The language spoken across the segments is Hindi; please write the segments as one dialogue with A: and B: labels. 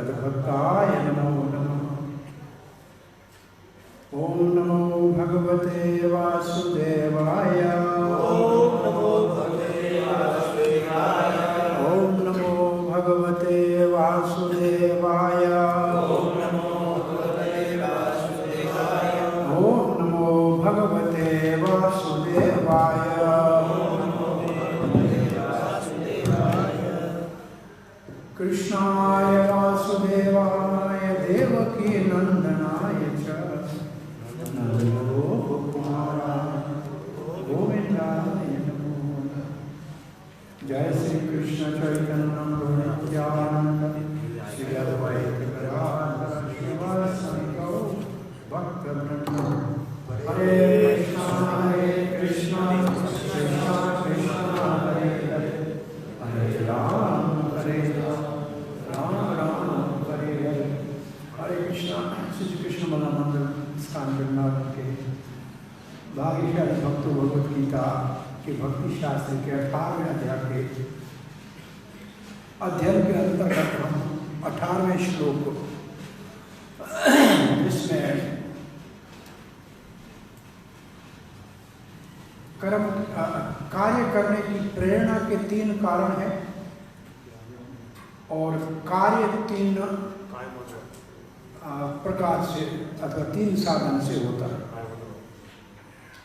A: तद्भक्ताय नमो नमः। ओम नमो भगवते वासुदेवाय।
B: ओम नमो भगवते वासुदेवाय।
A: ओम नमो भगवते वासुदेवाय।
B: ओम नमो भगवते वासुदेवाय।
A: ओम नमो भगवते वासुदेवाय। कृष्णाय वासुदेवाय देवकी नंदनाय च नंदगोपकुमाराय गोविंदाय नमो नमः। जय श्री कृष्ण चैतन्य प्रभु नित्यानंद श्री अद्वैत गदाधर श्रीवासादि गौर भक्तवृंद। हरे कृष्णा कृष्णा कृष्णा हरे हरे हरे राम राम राम हरे हरे। हरे कृष्णा। श्री कृष्ण बला मंदिर स्थान वृंदावन के भाग्यशाली भक्तों भगवद गीता के भक्ति शास्त्र के 18वें अध्याय के अध्ययन के अंतर्गत हम 18वें श्लोक जिसमें कर्म कार्य करने की प्रेरणा के 3 कारण हैं और कार्य 3 प्रकार से अथवा 3 साधन से होता है।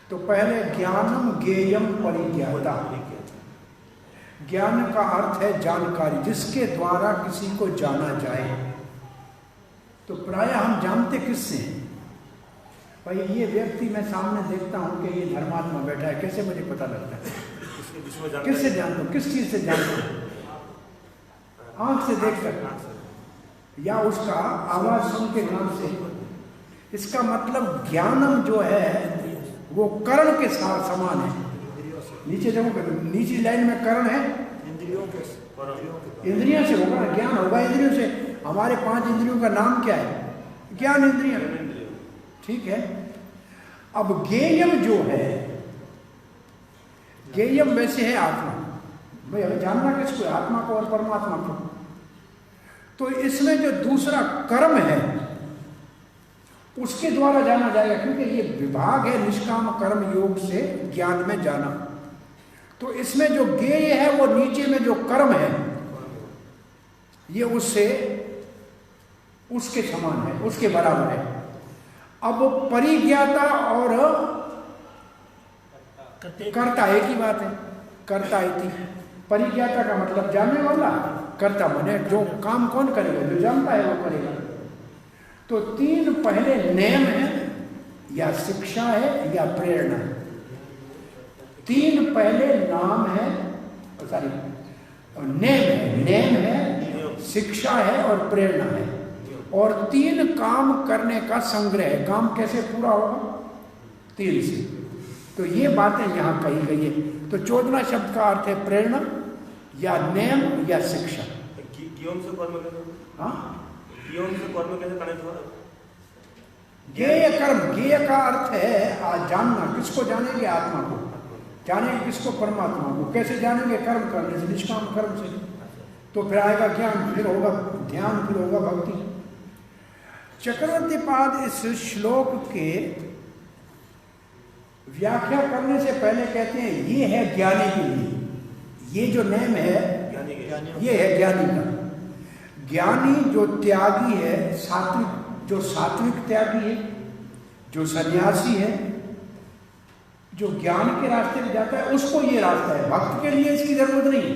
A: तो पहले ज्ञानम ज्ञेयम परिज्ञाता। ज्ञान का अर्थ है जानकारी, जिसके द्वारा किसी को जाना जाए। तो प्रायः हम जानते किससे हैं? भाई ये व्यक्ति मैं सामने देखता हूं कि ये धर्मात्मा बैठा है, कैसे मुझे पता लगता है? किससे जानता हूं? किस चीज से जानता हूं? आंख से देखकर या उसका आवाज सुन के कान से। इसका मतलब ज्ञानम जो है वो कर्ण के साथ समान है। नीचे देखो, नीचे लाइन में कर्ण है, इंद्रियों से होगा ना, ज्ञान होगा इंद्रियों से। हमारे 5 इंद्रियों का नाम क्या है? ज्ञान इंद्रिय, ठीक है। अब ज्ञेयम जो है, ज्ञेयम वैसे है आत्मा। भाई हमें जानना किसको है? आत्मा को और परमात्मा को। तो इसमें जो दूसरा कर्म है उसके द्वारा जाना जाएगा, क्योंकि ये विभाग है निष्काम कर्म योग से ज्ञान में जाना। तो इसमें जो ज्ञेय है वो नीचे में जो कर्म है ये उससे उसके समान है, उसके बराबर है। अब परिज्ञाता और कर्ता एक ही बात है। कर्ता इति। परिज्ञाता का मतलब जानने वाला, कर्ता माने जो काम कौन करेगा? जो जानता है वो करेगा। तो 3 पहले नेम है या शिक्षा है या प्रेरणा है। 3 पहले नाम है, सॉरी नेम है, शिक्षा है और प्रेरणा है। और 3 काम करने का संग्रह है। काम कैसे पूरा होगा? 3 से। तो ये बातें यहाँ कही गई है। तो 14वां शब्द का अर्थ है प्रेरणा या नेम या शिक्षा। हाँ, ज्ञेय कर्म। ज्ञेय का अर्थ है जानना। किसको जानेंगे? आत्मा को। जानेंगे किसको? परमात्मा को। कैसे जानेंगे? कर्म करने से, निष्काम कर्म से। तो फिर आएगा ज्ञान, फिर होगा ध्यान, फिर होगा भक्ति। चक्रवर्ती पाद इस श्लोक के व्याख्या करने से पहले कहते हैं ये है ज्ञानी के लिए। ये जो नेम है ये है ज्ञानी का। ज्ञानी जो त्यागी है, सात्विक, जो सात्विक त्यागी है, जो सन्यासी है, जो ज्ञान के रास्ते में जाता है, उसको ये रास्ता है। भक्त के लिए इसकी जरूरत नहीं।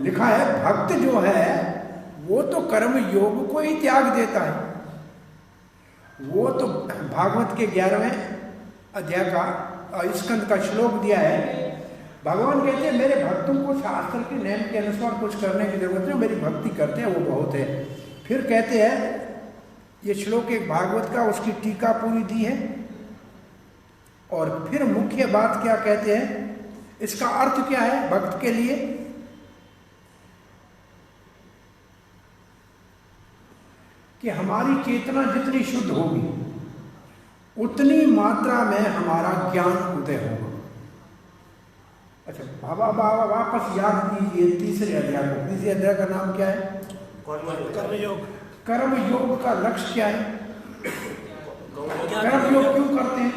A: लिखा है भक्त जो है वो तो कर्म योग को ही त्याग देता है। वो तो भागवत के 11वें अध्याय का स्कंद का श्लोक दिया है। भगवान कहते हैं मेरे भक्तों को शास्त्र के नियम के अनुसार कुछ करने की जरूरत नहीं, मेरी भक्ति करते हैं वो बहुत है। फिर कहते हैं, ये श्लोक एक भागवत का, उसकी टीका पूरी दी है। और फिर मुख्य बात क्या कहते हैं, इसका अर्थ क्या है भक्त के लिए? कि हमारी चेतना जितनी शुद्ध होगी उतनी मात्रा में हमारा ज्ञान उदय होगा। अच्छा बाबा वापस याद कीजिए तीसरे अध्याय को। तीसरे अध्याय का नाम क्या है?
B: कर्मयोग।
A: कर्म योग का लक्ष्य क्या है? कर्म योग क्यों करते हैं?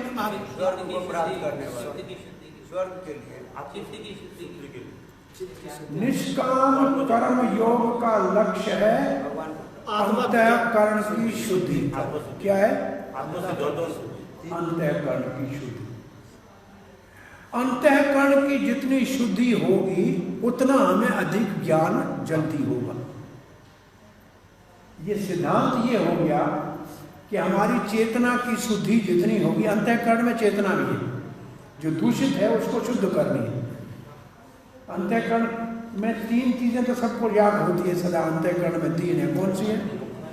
B: स्वर्ग को प्राप्त करने वाले, स्वर्ग के लिए,
A: निष्काम कर्म योग का लक्ष्य है अंतःकरण की शुद्धि। क्या है? अंतःकरण की शुद्धि। अंतःकरण की जितनी शुद्धि होगी उतना हमें अधिक ज्ञान जल्दी होगा। ये सिद्धांत ये हो गया कि हमारी चेतना की शुद्धि जितनी होगी, अंतःकरण में चेतना भी है, जो दूषित है उसको शुद्ध करनी है। अंतःकरण में 3 चीजें तो सबको याद होती है सदा। अंतःकरण में 3 है, कौन सी है?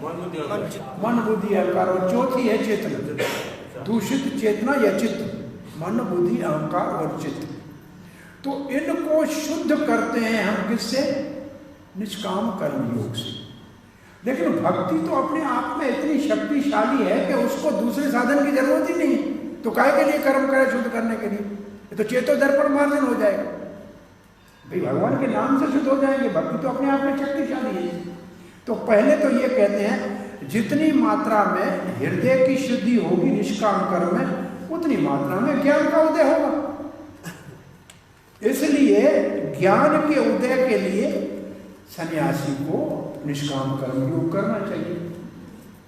A: मन बुद्धि अहंकार, और चौथी है चेतना। दूषित चेतना या चित्त, मन बुद्धि अहंकार और चित्त। तो इनको शुद्ध करते हैं हम किससे? निष्काम कर्म योग से। लेकिन भक्ति तो अपने आप में इतनी शक्तिशाली है कि उसको दूसरे साधन की जरूरत ही नहीं। तो काहे के लिए कर्म करे शुद्ध करने के लिए? ये तो चेतो दर्पण मार्जन हो जाएगा भाई, भगवान के नाम से शुद्ध हो जाएंगे। भक्ति तो अपने आप में शक्तिशाली है। तो पहले तो ये कहते हैं जितनी मात्रा में हृदय की शुद्धि होगी निष्काम कर्म में, उतनी मात्रा में ज्ञान का उदय होगा। इसलिए ज्ञान के उदय के लिए सन्यासी को निष्काम कर्म योग करना चाहिए,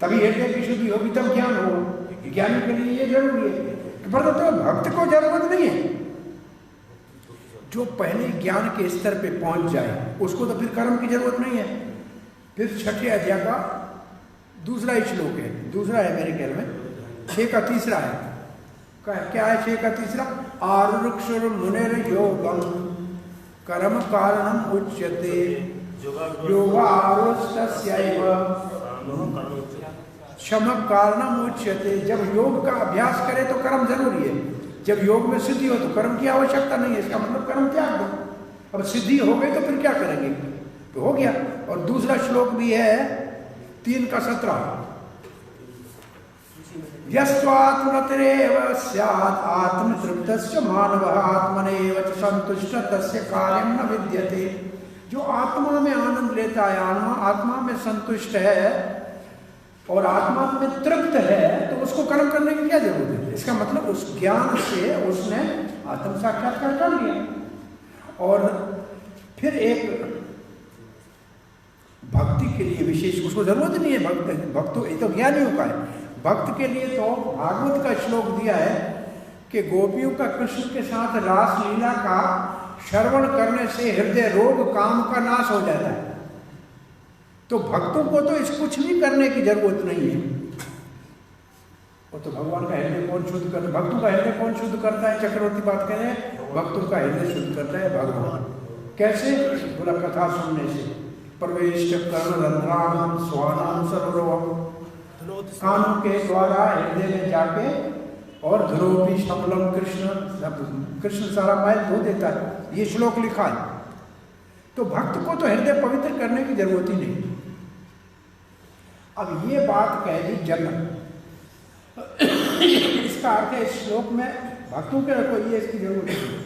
A: तभी हृदय की शुद्धि होगी, तब ज्ञान होगा। ज्ञान के लिए ये जरूरी है। पर तो भक्त को जरूरत नहीं है। जो पहले ज्ञान के स्तर पे पहुंच जाए उसको तो फिर कर्म की जरूरत नहीं है। फिर 6ठे अध्याय का दूसरा ही श्लोक है, दूसरा है मेरे ख्याल में, 6 का तीसरा है। क्या है 6 का तीसरा? आरुक्षुर मुनिर योगम कर्म कारणम उच्यते योगारुष्टस्यैव क्षम कारणम उच्यते। जब योग का अभ्यास करे तो कर्म जरूरी है। जब योग में सिद्धि हो तो कर्म की आवश्यकता नहीं है। इसका मतलब कर्म त्याग दो। अब सिद्धि हो गई तो फिर क्या करेंगे? तो हो गया। और दूसरा श्लोक भी है 3 का 17, यस्त्वात्मतरेव स्यात् आत्मतृप्तस्य मानवः आत्मनेव च संतुष्टः तस्य कार्यं न विद्यते। जो आत्मा में आनंद लेता है, आत्मा में संतुष्ट है और आत्मा में तृप्त है, तो उसको कर्म करने की क्या जरूरत है? इसका मतलब उस ज्ञान से उसने आत्म साक्षात्कार कर लिया। और फिर एक भक्ति के लिए विशेष उसको जरूरत नहीं है। भक्त ये तो ज्ञानियों का है। भक्त के लिए तो भागवत का श्लोक दिया है कि गोपियों का कृष्ण के साथ रास लीला का श्रवण करने से हृदय रोग काम का नाश हो जाता है। तो भक्तों को तो इस कुछ भी करने की जरूरत नहीं है। वो तो भगवान का हृदय कौन शुद्ध करता है? भक्तों का हृदय कौन शुद्ध करता है? चक्रवर्ती बात कह रहे हैं, भक्तों का हृदय शुद्ध करता है भगवान। कैसे? बोला कथा सुनने से। प्रवेश कर्ण रंध्राम स्वानाम सरोवरम, कानों के द्वारा हृदय में जाके, और ध्रुवी शमलम कृष्ण सारा मैल धो देता है। ये श्लोक लिखा है। तो भक्त को तो हृदय पवित्र करने की जरूरत ही नहीं। अब ये बात कह दी जनक, इसका अर्थ है इस श्लोक में भक्तों के कोई ये इसकी जरूरत नहीं।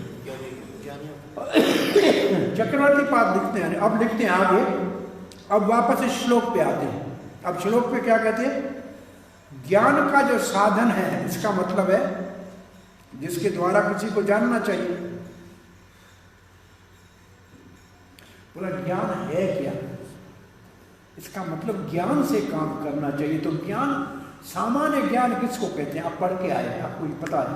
A: चक्रवर्ती पाद लिखते हैं, अब लिखते हैं आगे। अब वापस इस श्लोक पे आते हैं। अब श्लोक पे क्या कहते हैं? ज्ञान का जो साधन है, इसका मतलब है जिसके द्वारा किसी को जानना चाहिए। बोला ज्ञान है क्या? इसका मतलब ज्ञान से काम करना चाहिए। तो ज्ञान, सामान्य ज्ञान किसको कहते हैं? आप पढ़ के आए हैं, आपको पता है।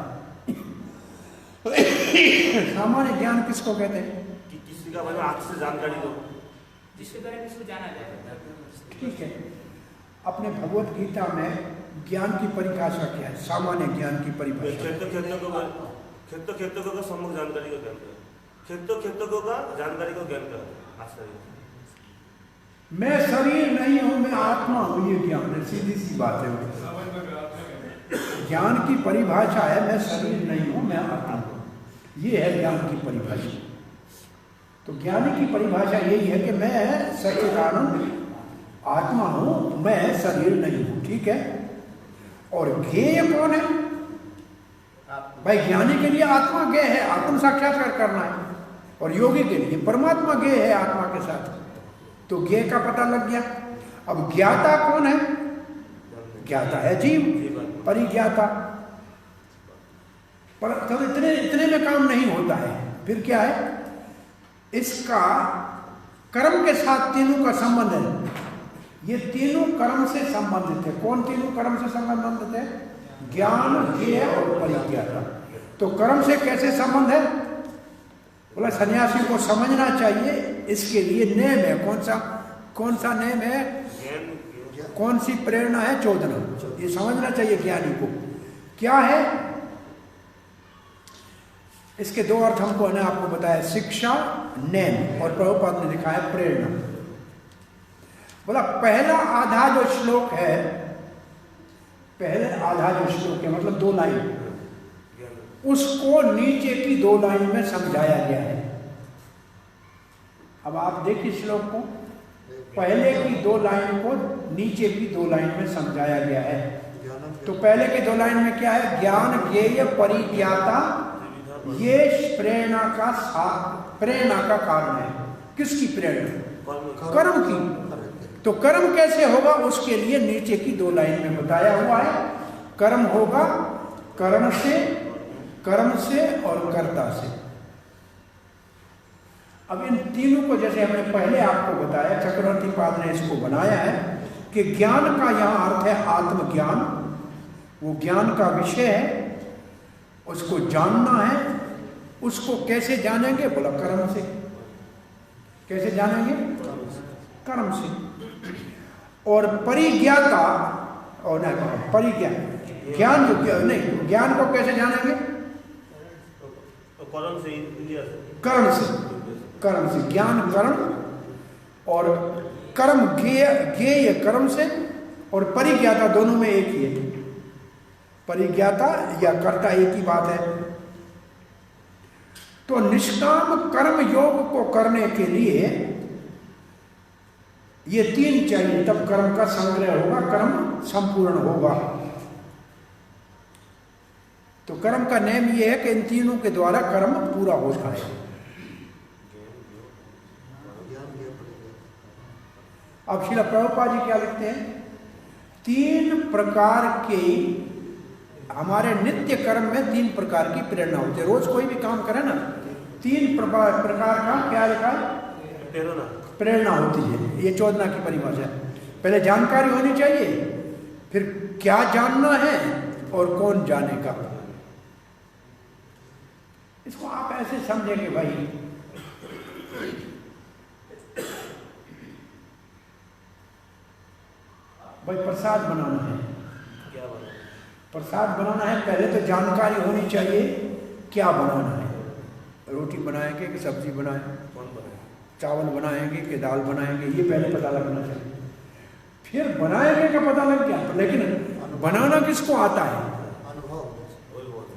A: सामान्य ज्ञान किसको कहते हैं?
C: कि किसी का मतलब आंख से जानकारी दो,
D: जिसके द्वारा किसको जाना जाए।
A: ठीक है। अपने भगवत गीता में ज्ञान की परिभाषा क्या है? सामान्य ज्ञान की परिभाषा।
C: खेतों का सम्मुख जानकारी को ज्ञान करें, खेतों का जानकारी को ज्ञान करें। आश्चर्य,
A: मैं शरीर नहीं हूं, मैं आत्मा हूं, ये ज्ञान है। सीधी सी बात है। ज्ञान की परिभाषा है मैं शरीर नहीं हूं, मैं आत्मा हूं। ये है ज्ञान की परिभाषा। तो ज्ञानी की परिभाषा यही है कि मैं सच्चिदानंद आत्मा हूं, मैं शरीर नहीं हूं। ठीक है। और ज्ञेय कौन है? भाई ज्ञानी के लिए आत्मा ज्ञेय है, आत्म साक्षात्कार करना है। और योगी के लिए परमात्मा ज्ञेय है आत्मा के साथ। तो ज्ञेय का पता लग गया। अब ज्ञाता कौन है? ज्ञाता है जीव, परिज्ञाता। पर तो इतने में काम नहीं होता है। फिर क्या है? इसका कर्म के साथ तीनों का संबंध है। ये तीनों कर्म से संबंधित है। कौन तीनों कर्म से संबंधित है? ज्ञान, ज्ञेय और परिज्ञाता। तो कर्म से कैसे संबंध है? बोला सन्यासी को समझना चाहिए। इसके लिए नेम है। कौन सा नेम है? कौन सी प्रेरणा है? चोदना। ये समझना चाहिए ज्ञानी को। क्या है इसके दो अर्थ हमको ने आपको बताया, शिक्षा, नेम, और प्रभुपाद ने लिखा है प्रेरणा। बोला पहला आधा जो श्लोक है, पहले आधा जो श्लोक है मतलब 2 लाइन, उसको नीचे की 2 लाइन में समझाया गया है। अब आप देखिए श्लोक को, पहले की 2 लाइन को नीचे की 2 लाइन में समझाया गया है। तो पहले की 2 लाइन में क्या है? ज्ञान, ज्ञेय, परिज्ञाता ये प्रेरणा का कारण है। किसकी प्रेरणा? कर्म की। तो कर्म कैसे होगा उसके लिए नीचे की 2 लाइन में बताया हुआ है। कर्म होगा कर्म से और कर्ता से। अब इन तीनों को जैसे हमने पहले आपको बताया, चक्रवर्ती पाद ने इसको बनाया है कि ज्ञान का यहाँ अर्थ है आत्मज्ञान। वो ज्ञान का विषय है, उसको जानना है। उसको कैसे जानेंगे? बोला कर्म से। कैसे जानेंगे? कर्म से। और परिज्ञाता और नहीं परिज्ञान, ज्ञान जो नहीं, ज्ञान को कैसे जानेंगे? कर्म से ज्ञान कर्म, और कर्म ज्ञेय कर्म से, और परिज्ञाता दोनों में एक ही है। परिज्ञाता या कर्ता एक ही बात है। तो निष्काम कर्म योग को करने के लिए ये 3 चाहिए, तब कर्म का संग्रह होगा, कर्म संपूर्ण होगा। तो कर्म का नियम ये है कि इन तीनों के द्वारा कर्म पूरा होता है। अब श्रील प्रभुपाद जी क्या लिखते हैं? 3 प्रकार के हमारे नित्य कर्म में 3 प्रकार की प्रेरणा होती है। रोज कोई भी काम करे ना, 3 प्रकार का क्या लिखा है? प्रेरणा होती है। ये चोदना की परिभाषा है। पहले जानकारी होनी चाहिए, फिर क्या जानना है और कौन जानेगा। इसको आप ऐसे समझेंगे भाई, प्रसाद बनाना है। प्रसाद बनाना है, पहले तो जानकारी होनी चाहिए क्या बनाना है। रोटी बनाएंगे कि सब्जी बनाएंगे, चावल बनाएंगे कि दाल बनाएंगे, ये पहले पता लगना चाहिए। फिर बनाएंगे का पता लग गया, लेकिन बनाना किसको आता है?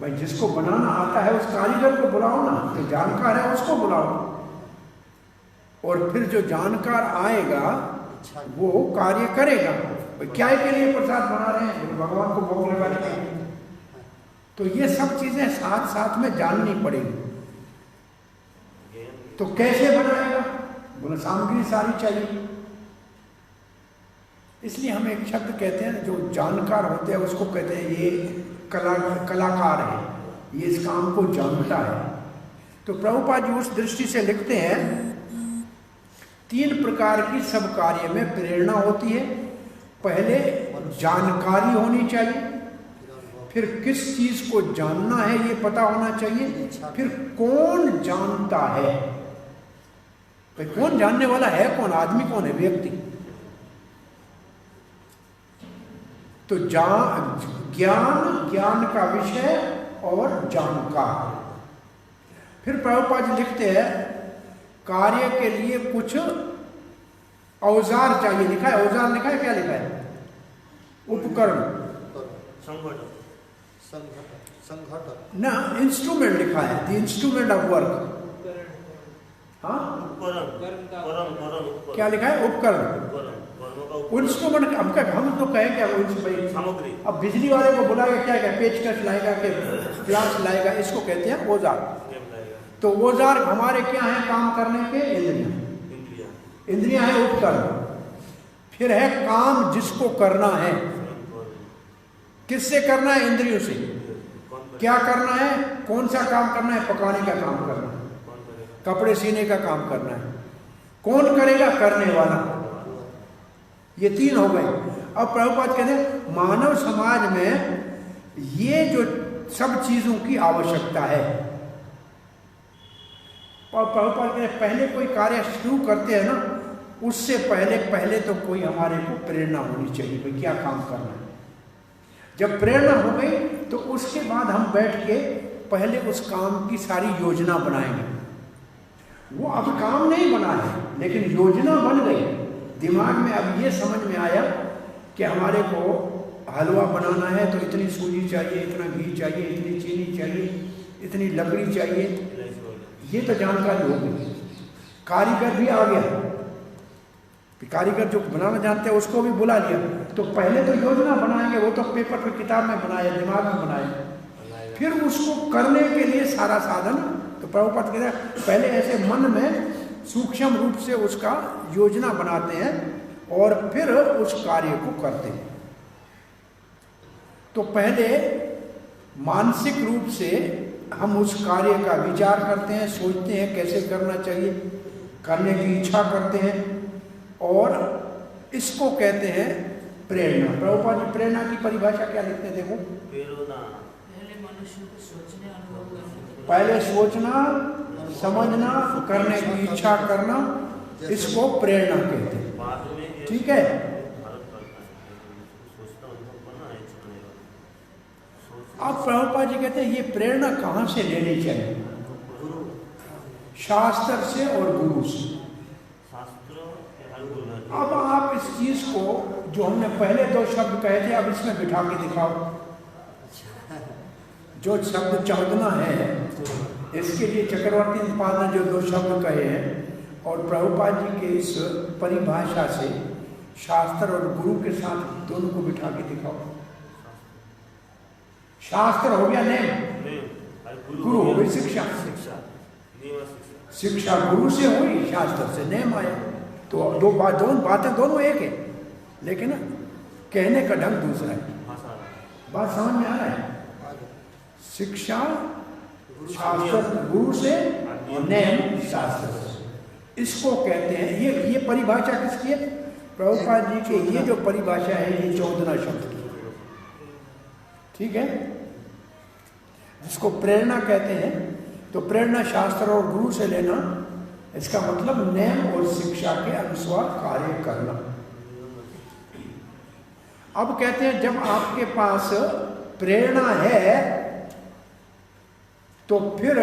A: भाई जिसको बनाना आता है उस कारीगर को बुलाओ ना, जो जानकार है उसको बुलाओ। और फिर जो जानकार आएगा वो कार्य करेगा। क्या के लिए प्रसाद बना रहे हैं? भगवान को भोग लगाने के लिए। तो ये सब चीजें साथ साथ में जाननी पड़ेगी। तो कैसे बनाएगा? बोले सामग्री सारी चाहिए। इसलिए हम एक शब्द कहते हैं, जो जानकार होते हैं उसको कहते हैं ये कलाकार है, ये इस काम को जानता है। तो प्रभुपाद जी उस दृष्टि से लिखते हैं 3 प्रकार की सब कार्य में प्रेरणा होती है। पहले जानकारी होनी चाहिए, फिर किस चीज को जानना है ये पता होना चाहिए, फिर कौन जानता है। भाई कौन जानने वाला है? कौन आदमी कौन है? व्यक्ति। तो ज्ञान का विषय और जानकार। फिर प्रभुपाद जी लिखते हैं कार्य के लिए कुछ औजार चाहिए। लिखा है औजार, लिखा है क्या लिखा है? उपकरण, ना इंस्ट्रूमेंट लिखा है, द इंस्ट्रूमेंट ऑफ वर्क। हाँ क्या लिखा है? उपकरण, इंस्ट्रूमेंट। हम तो कहें क्या सामग्री। अब बिजली वाले को बुलाएगा क्या क्या? पेचकस लाएगा कि ग्लास लाएगा, इसको कहते हैं औजार। तो औजार हमारे क्या है काम करने के? इंद्रियां। इंद्रियां है उपकर्म, फिर है काम जिसको करना है। किससे करना है? इंद्रियों से। क्या करना है? कौन सा काम करना है? पकाने का काम करना है, कपड़े सीने का काम करना है। कौन करेगा? करने वाला। ये तीन हो गए। अब प्रभुपाद कहते हैं मानव समाज में ये जो सब चीजों की आवश्यकता है। और प्रभुपाद कहते हैं पहले कोई कार्य शुरू करते हैं ना, उससे पहले तो कोई हमारे को प्रेरणा होनी चाहिए, भाई क्या काम करना है। जब प्रेरणा हो गई तो उसके बाद हम बैठ के पहले उस काम की सारी योजना बनाएंगे। वो अब काम नहीं बना है, लेकिन योजना बन गई दिमाग में। अब ये समझ में आया कि हमारे को हलवा बनाना है तो इतनी सूजी चाहिए, इतना घी चाहिए, इतनी चीनी चाहिए, इतनी लकड़ी चाहिए। ये तो जानकारी हो गई। कारीगर भी आ गया, कारीगर जो बनाना जानते हैं उसको भी बुला लिया। तो पहले तो योजना बनाएंगे, वो तो पेपर पे किताब में बनाए, दिमाग में बनाए, फिर उसको करने के लिए सारा साधन। तो प्रभुपाद कहते हैं पहले ऐसे मन में सूक्ष्म रूप से उसका योजना बनाते हैं और फिर उस कार्य को करते हैं। तो पहले मानसिक रूप से हम उस कार्य का विचार करते हैं, सोचते हैं कैसे करना चाहिए, करने की इच्छा करते हैं, और इसको कहते हैं प्रेरणा। प्रभुपाद जी प्रेरणा की परिभाषा क्या लिखते हैं? देखो,
D: पहले मनुष्य को सोचने, अनुभव करने,
A: पहले सोचना, समझना, करने की इच्छा करना, इसको प्रेरणा कहते हैं। ठीक है। अब प्रभुपाद जी कहते हैं ये प्रेरणा कहाँ से लेनी चाहिए? शास्त्र से और गुरु से। अब आप इस चीज को जो हमने पहले दो शब्द कहे थे, अब इसमें बिठा के दिखाओ। जो शब्द चौदना है, इसके लिए चक्रवर्ती निपाल ने जो दो शब्द कहे हैं, और प्रभुपाद जी के इस परिभाषा से शास्त्र और गुरु के साथ दोनों को बिठा के दिखाओ। शास्त्र हो गया नेम, गुरु हो गई शिक्षा। शिक्षा गुरु से हुई, शास्त्र से नेम आया। तो दोनों बातें दोनों एक है, लेकिन कहने का ढंग दूसरा है। बात समझ में आ रहा है? शिक्षा शास्त्र गुरु से और नेम शास्त्र से, इसको कहते हैं। ये परिभाषा किसकी है? प्रभुपाद जी के। ये जो परिभाषा है ये 14 शब्द की, ठीक है, जिसको प्रेरणा कहते हैं। तो प्रेरणा शास्त्र और गुरु से लेना, इसका मतलब नेम और शिक्षा के अनुसार कार्य करना। अब कहते हैं जब आपके पास प्रेरणा है तो फिर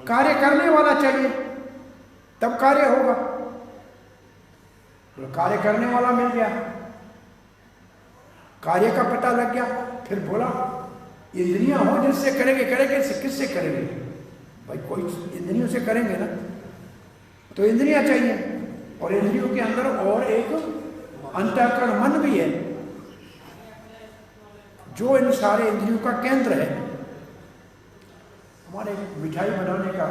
A: कार्य करने वाला चाहिए, तब कार्य होगा। तो कार्य करने वाला मिल गया, कार्य का पता लग गया, फिर बोला इंद्रियां हो जिससे करेंगे। करेंगे किससे करेंगे? भाई कोई इंद्रियों से करेंगे ना, तो इंद्रियां चाहिए, और इंद्रियों के अंदर और एक अंतःकरण मन भी है, जो इन सारे इंद्रियों का केंद्र है। हमारे मिठाई बनाने का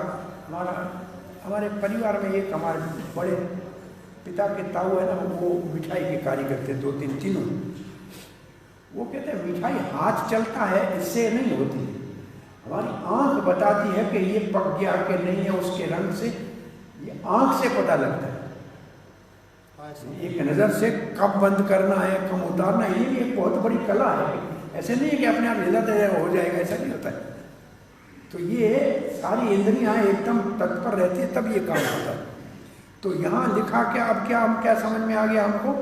A: हमारे परिवार में एक हमारे बड़े पिता के ताऊ है ना, वो मिठाई के कार्य करते हैं, 2-3 तीनों। वो कहते हैं मिठाई हाथ चलता है इससे नहीं होती, हमारी आंख बताती है कि ये पक गया कि नहीं है, उसके रंग से, ये आंख से पता लगता है। एक नज़र से कब बंद करना है, कब उतारना है, ये भी एक बहुत बड़ी कला है। ऐसे नहीं है कि अपने आप हिलते हो जाएगा, ऐसा नहीं होता है। तो ये सारी इंद्रियां एकदम तत्पर रहती है, तब ये काम होता है। तो यहाँ लिखा क्या, अब क्या समझ में आ गया हमको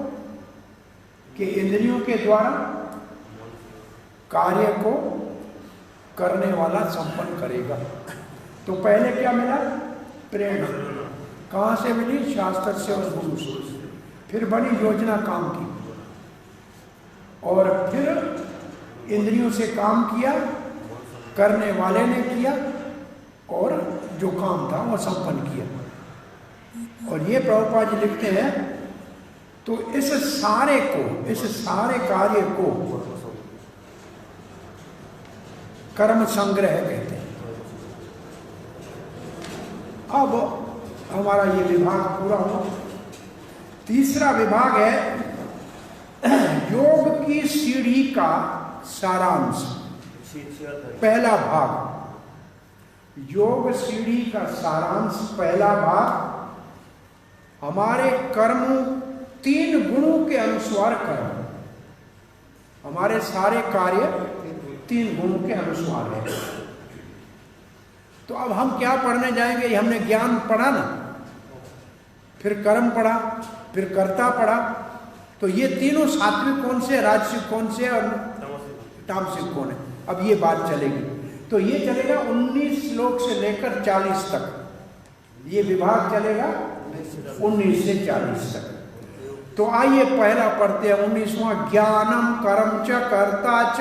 A: कि इंद्रियों के द्वारा कार्य को करने वाला संपन्न करेगा। तो पहले क्या मिला? प्रेरणा। कहाँ से मिली? शास्त्र से और गुरु से। फिर बनी योजना काम की, और फिर इंद्रियों से काम किया, करने वाले ने किया, और जो काम था वो संपन्न किया। और ये प्रभुपाद जी लिखते हैं, तो इस सारे कार्य को कर्म संग्रह कहते हैं। अब हमारा ये विभाग पूरा हो, तीसरा विभाग है योग की सीढ़ी का सारांश। पहला भाग योग सीढ़ी का सारांश, पहला भाग हमारे कर्म 3 गुणों के अनुसार कर्म, हमारे सारे कार्य 3 गुणों के अनुसार है। तो अब हम क्या पढ़ने जाएंगे? हमने ज्ञान पढ़ा ना, फिर कर्म पढ़ा, फिर कर्ता पढ़ा। तो ये तीनों सात्विक कौन से, राजसिक कौन से और तामसिक कौन है? अब ये बात चलेगी। तो ये चलेगा 19 श्लोक से लेकर 40 तक, ये विभाग चलेगा 19 से 40 तक। तो आइए पहला पढ़ते हैं 19वां। ज्ञानम कर्म च कर्ता च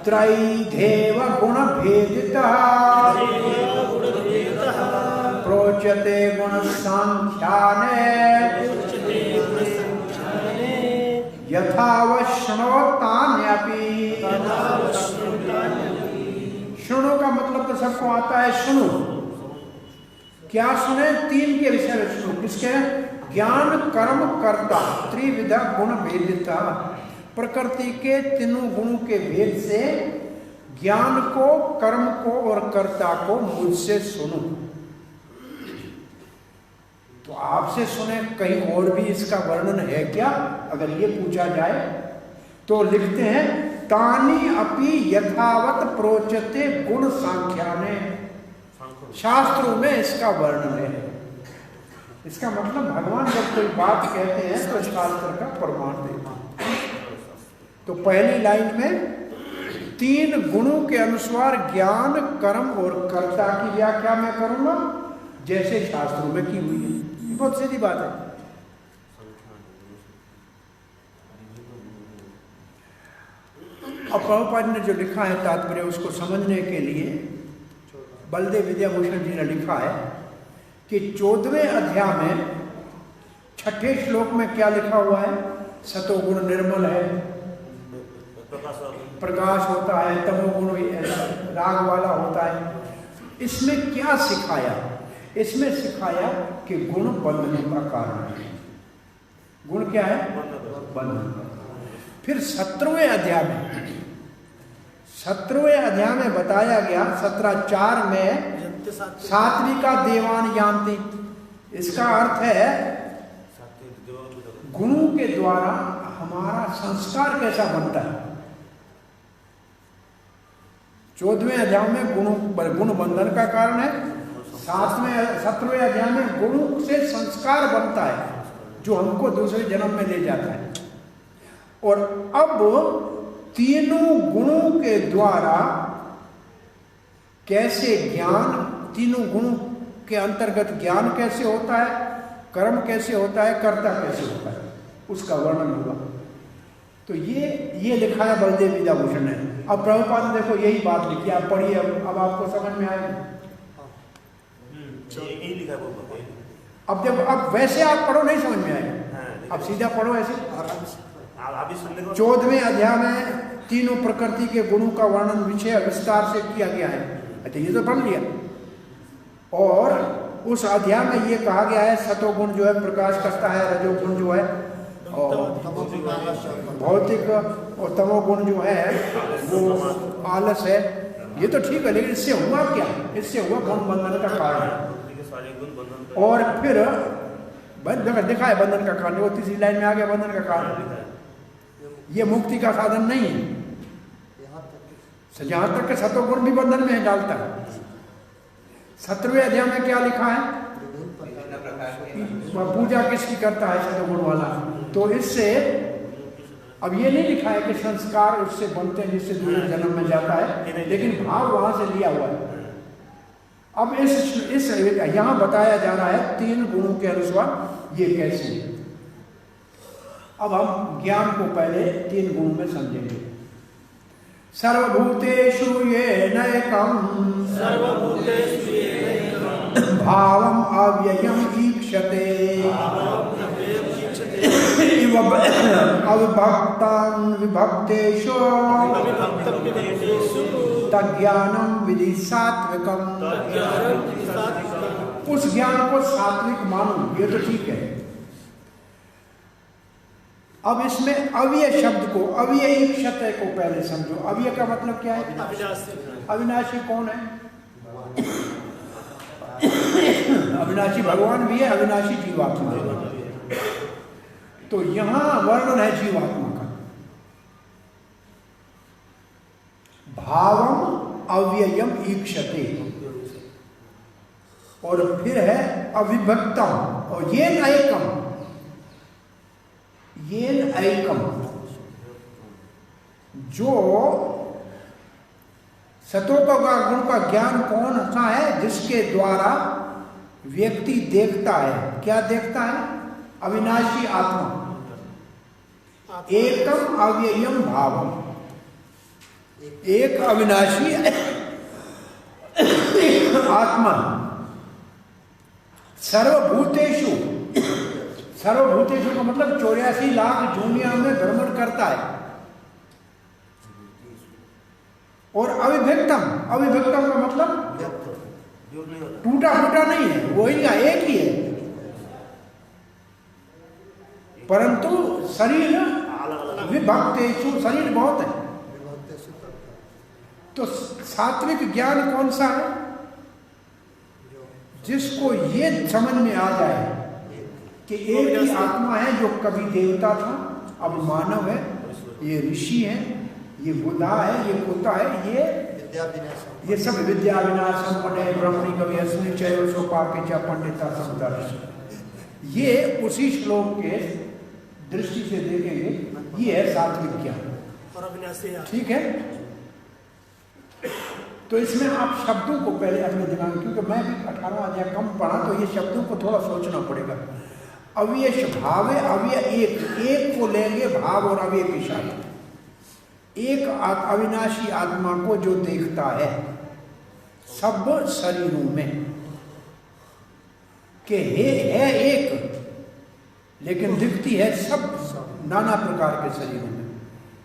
A: त्रैधेव गुण भेदितः प्रोच्यते गुण सांख्याने यथावत् शृणोतान्यपि। शृणु का मतलब तो सबको आता है, सुनो। क्या सुने? 3 के विषय में सुनो। किसके? ज्ञान कर्म कर्ता त्रिविधा गुण भेदिता। प्रकृति के तीनों गुणों के भेद से ज्ञान को, कर्म को और कर्ता को मुझसे सुनो। तो आपसे सुने, कहीं और भी इसका वर्णन है क्या? अगर ये पूछा जाए तो लिखते हैं तानी अपि यथावत प्रोचते गुण सांख्याने। शास्त्रों में इसका वर्णन है। इसका मतलब भगवान जब कोई बात कहते हैं तो शास्त्र का प्रमाण देते हैं। तो पहली लाइन में 3 गुणों के अनुसार ज्ञान, कर्म और कर्ता की व्याख्या मैं करूंगा जैसे शास्त्रों में की हुई है। ये बहुत सीधी बात है। अब प्रभुपाद ने जो लिखा है तात्पर्य, उसको समझने के लिए बलदेव विद्याभूषण जी ने लिखा है कि 14वें अध्याय में 6ठे श्लोक में क्या लिखा हुआ है? सतोगुण निर्मल है, प्रकाश होता है, तमोगुण राग वाला होता है। इसमें क्या सिखाया? इसमें सिखाया कि गुण बंधन का कारण है। गुण क्या है? बंधन। फिर 17वें अध्याय में बताया गया 17:4 में सात्विका देवान यान्ति। इसका अर्थ है गुणों के द्वारा हमारा संस्कार कैसा बनता है। 14वें अध्याय में गुण बंधन का कारण है। 17वें अध्याय में गुणों से संस्कार बनता है जो हमको दूसरे जन्म में ले जाता है। और अब तीनों गुणों के द्वारा कैसे ज्ञान, तीनों गुणों के अंतर्गत ज्ञान कैसे होता है, कर्म कैसे होता है, कर्ता कैसे होता है, उसका वर्णन हुआ। तो ये लिखा है बलदेव विद्याभूषण ने। अब प्रभुपाद ने देखो यही बात लिखी, आप पढ़िए, अब आपको समझ में आएगी। अब जब अब वैसे आप पढ़ो नहीं समझ में आएगा, अब सीधा पढ़ो ऐसे। 14वें अध्याय में तीनों प्रकृति के गुणों का वर्णन विषय विस्तार से किया गया है। अच्छा, ये तो पढ़ लिया। और उस अध्याय में ये कहा गया है सतोगुण जो है प्रकाश करता है, रजोगुण जो है और भौतिक, और तमोगुण जो है वो आलस है। ये तो ठीक है, लेकिन इससे हुआ क्या? इससे हुआ गुण बंधन का कारण। और फिर देखा है बंधन का कारण, वो तीसरी लाइन में आ गया बंधन का कारण। ये मुक्ति का साधन नहीं है। जहां तक के सतोगुण भी बंधन में डालता है। 17वें अध्याय में क्या लिखा है? पूजा किसकी करता है? सतोगुण वाला। तो इससे अब ये नहीं लिखा है कि संस्कार उससे बनते हैं जिससे दूसरे जन्म में जाता है, लेकिन भाव वहां से लिया हुआ है। अब इस यहां बताया जा रहा है 3 गुणों के अनुसार ये कैसे है। अब हम ज्ञान को पहले 3 गुणों में समझेंगे। सर्वभूतेषु येन एकं भावम् अव्ययम् ईक्षते अविभक्तान् विभक्तेषु तज्ज्ञानं विधि सात्विकम्। उस ज्ञान को सात्विक मानूं, ये तो ठीक है। अब इसमें अव्यय शब्द को, अव्ययी क्षत्र को पहले समझो। अव्यय का मतलब क्या है? अविनाशी कौन है? अविनाशी भगवान भी है, अविनाशी जीवात्मा है। तो यहां वर्णन है जीवात्मा का। भावम अव्ययम ईक्षते, और फिर है अविभक्तम, और येन ऐकम, येन ऐकम, जो सतों का गुण का ज्ञान कौन सा है? जिसके द्वारा व्यक्ति देखता है। क्या देखता है? अविनाशी आत्मा। एकम अव्ययम भावम, एक अविनाशी आत्मा सर्वभूतेषु, सर्वभूतेषु का मतलब 84 लाख दुनिया में भ्रमण करता है। और अविभक्तम, अविभक्तम का मतलब टूटा फूटा नहीं है, वही का एक ही है, परंतु शरीर विभक्तेषु, शरीर बहुत है। तो सात्विक ज्ञान कौन सा है? जिसको ये समझ में आ जाए कि एक ही आत्मा है, जो कभी देवता था, अब मानव है, ये ऋषि है, ये बुद्धा है, ये कुत्ता है, ये सब विद्या विनाशम पढ़े ब्रह्मणि कवि अस्मि चैव सोपाके च पंडिता समदर्श। ये उसी श्लोक के दृष्टि से देखेंगे, ये है सात्विक ज्ञान। ठीक है। तो इसमें आप शब्दों को पहले अपने दिमाग में, क्योंकि मैं भी 18 अध्याय कम पढ़ा, तो ये शब्दों को थोड़ा सोचना पड़ेगा। अव्यय भावे, अव्यय एक को लेंगे भाव और अव्यय के साथ। एक अविनाशी आत्मा को जो देखता है सब शरीरों में के है एक, लेकिन दिखती है सब नाना प्रकार के शरीरों में।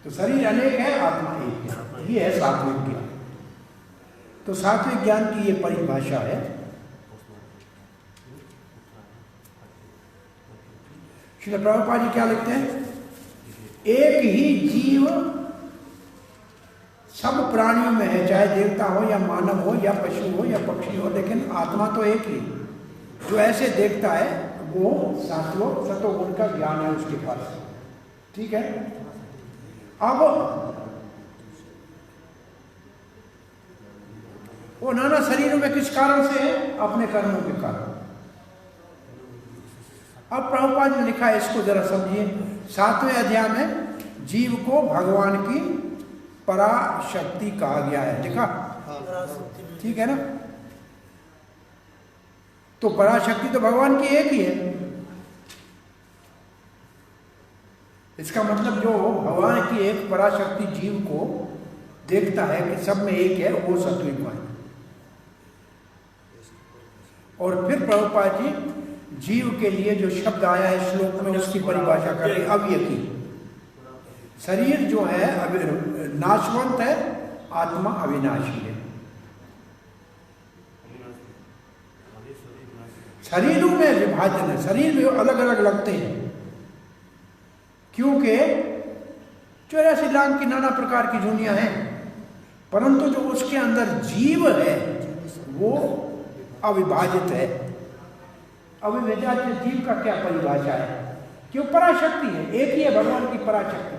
A: तो शरीर अनेक है, आत्मा एक है। ये है सात्विक ज्ञान। तो सात्विक ज्ञान की ये परिभाषा है। श्रील प्रभुपाद जी क्या लिखते हैं? एक ही जीव सब प्राणियों में है, चाहे देवता हो या मानव हो या पशु हो या पक्षी हो, लेकिन आत्मा तो एक ही। जो ऐसे देखता है वो सतोगुण का ज्ञान है उसके पास। ठीक है। अब वो नाना शरीरों में किस कारण से है? अपने कर्मों के कारण। अब प्रभुपाद ने लिखा है, इसको जरा समझिए। 7वें अध्याय में जीव को भगवान की पराशक्ति कहा गया है, लिखा। ठीक है ना। तो पराशक्ति तो भगवान की एक ही है। इसका मतलब जो भगवान की एक पराशक्ति जीव को देखता है कि सब में एक है, वो सात्विक है। और फिर प्रभुपाद जी जीव के लिए जो शब्द आया है श्लोक में, उसकी परिभाषा करें अव्यय की। शरीर जो है नाशवंत है, आत्मा अविनाशी है। शरीरों में विभाजन है, शरीर भी अलग अलग लगते हैं, क्योंकि 84 लाख की नाना प्रकार की दुनिया है, परंतु जो उसके अंदर जीव है वो अविभाजित है। अविभाजित जीव का क्या परिभाषा है? क्यों? पराशक्ति है, एक ही है भगवान की पराशक्ति।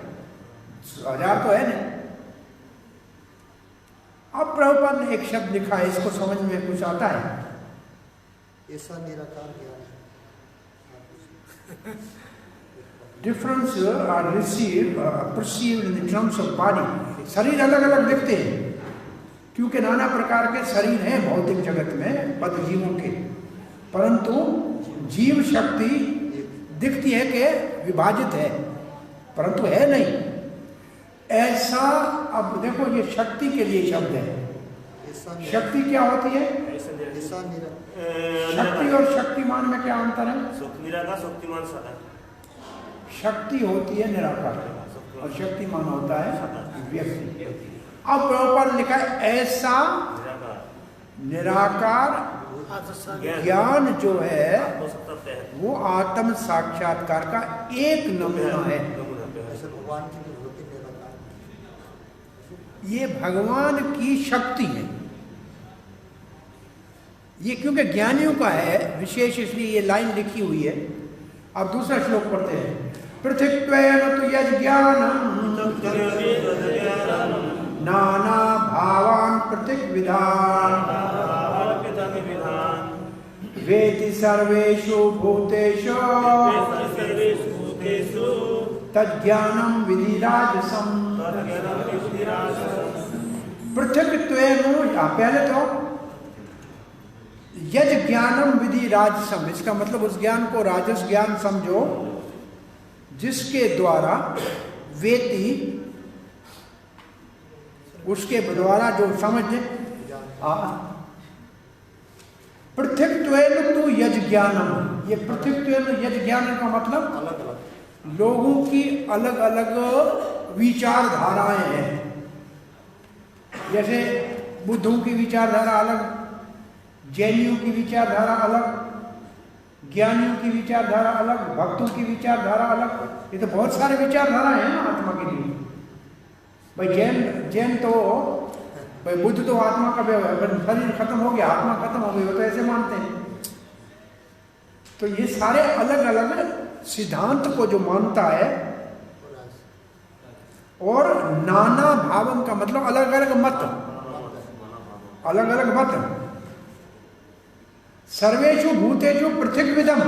A: 1000 तो है नहीं। अब प्रभुपाद ने एक शब्द लिखा है, इसको समझ में कुछ आता है?
B: ऐसा निराकार ज्ञान है।
A: Difference are perceived in terms of body. शरीर अलग अलग दिखते हैं, क्योंकि नाना प्रकार के शरीर हैं भौतिक जगत में बद जीवों के, परंतु जीव शक्ति दिखती है कि विभाजित है, परंतु है नहीं ऐसा। अब देखो, ये शक्ति के लिए शब्द है। शक्ति क्या होती है? शक्ति और शक्तिमान में क्या अंतर है?
C: निराकार शक्तिमान साधा।
A: शक्ति होती है निराकार और शक्तिमान होता है व्यक्ति। अब प्रभुपाद ने लिखा है ऐसा निराकार ज्ञान जो है
C: आत्मसत्ता तय है।
A: वो आत्म साक्षात्कार का एक नमूना है।
C: नमूना तय है।
B: भगवान की विभूति निराकार।
A: ये भगवान की शक्ति है। ये क्योंकि ज्ञानियों का है विशेष, इसलिए ये लाइन लिखी हुई है। अब दूसरा श्लोक पढ़ते हैं। पृथक्त्वेन तु यज्ञानम् नाना भावान् पृथक्विधान् वेति सर्वेषु भूतेषु तज्ज्ञानं विधिराजसम्। पृथक्त्वेन, पहले तो यज ज्ञानम विधि राजसम, इसका मतलब उस ज्ञान को राजस ज्ञान समझो जिसके द्वारा वेति, उसके द्वारा जो समझ। पृथक्त्वेन तु यज ज्ञानम, ये पृथक्त्वेन यज ज्ञान का मतलब
B: अलग अलग
A: लोगों की अलग अलग विचारधाराएं हैं। जैसे बुद्धों की विचारधारा अलग, जैनियों की विचारधारा अलग, ज्ञानियों की विचारधारा अलग, भक्तों की विचारधारा अलग। ये तो बहुत सारे विचारधारा हैं ना आत्मा के लिए। भाई जैन तो, भाई बुद्ध तो आत्मा का शरीर खत्म हो गया, आत्मा खत्म हो गई, वो तो ऐसे मानते हैं। तो ये सारे अलग अलग सिद्धांत को जो मानता है, और नाना भावम का मतलब अलग अलग मत, अलग अलग मत। सर्वेषु भूतेषु पृथक्विदम,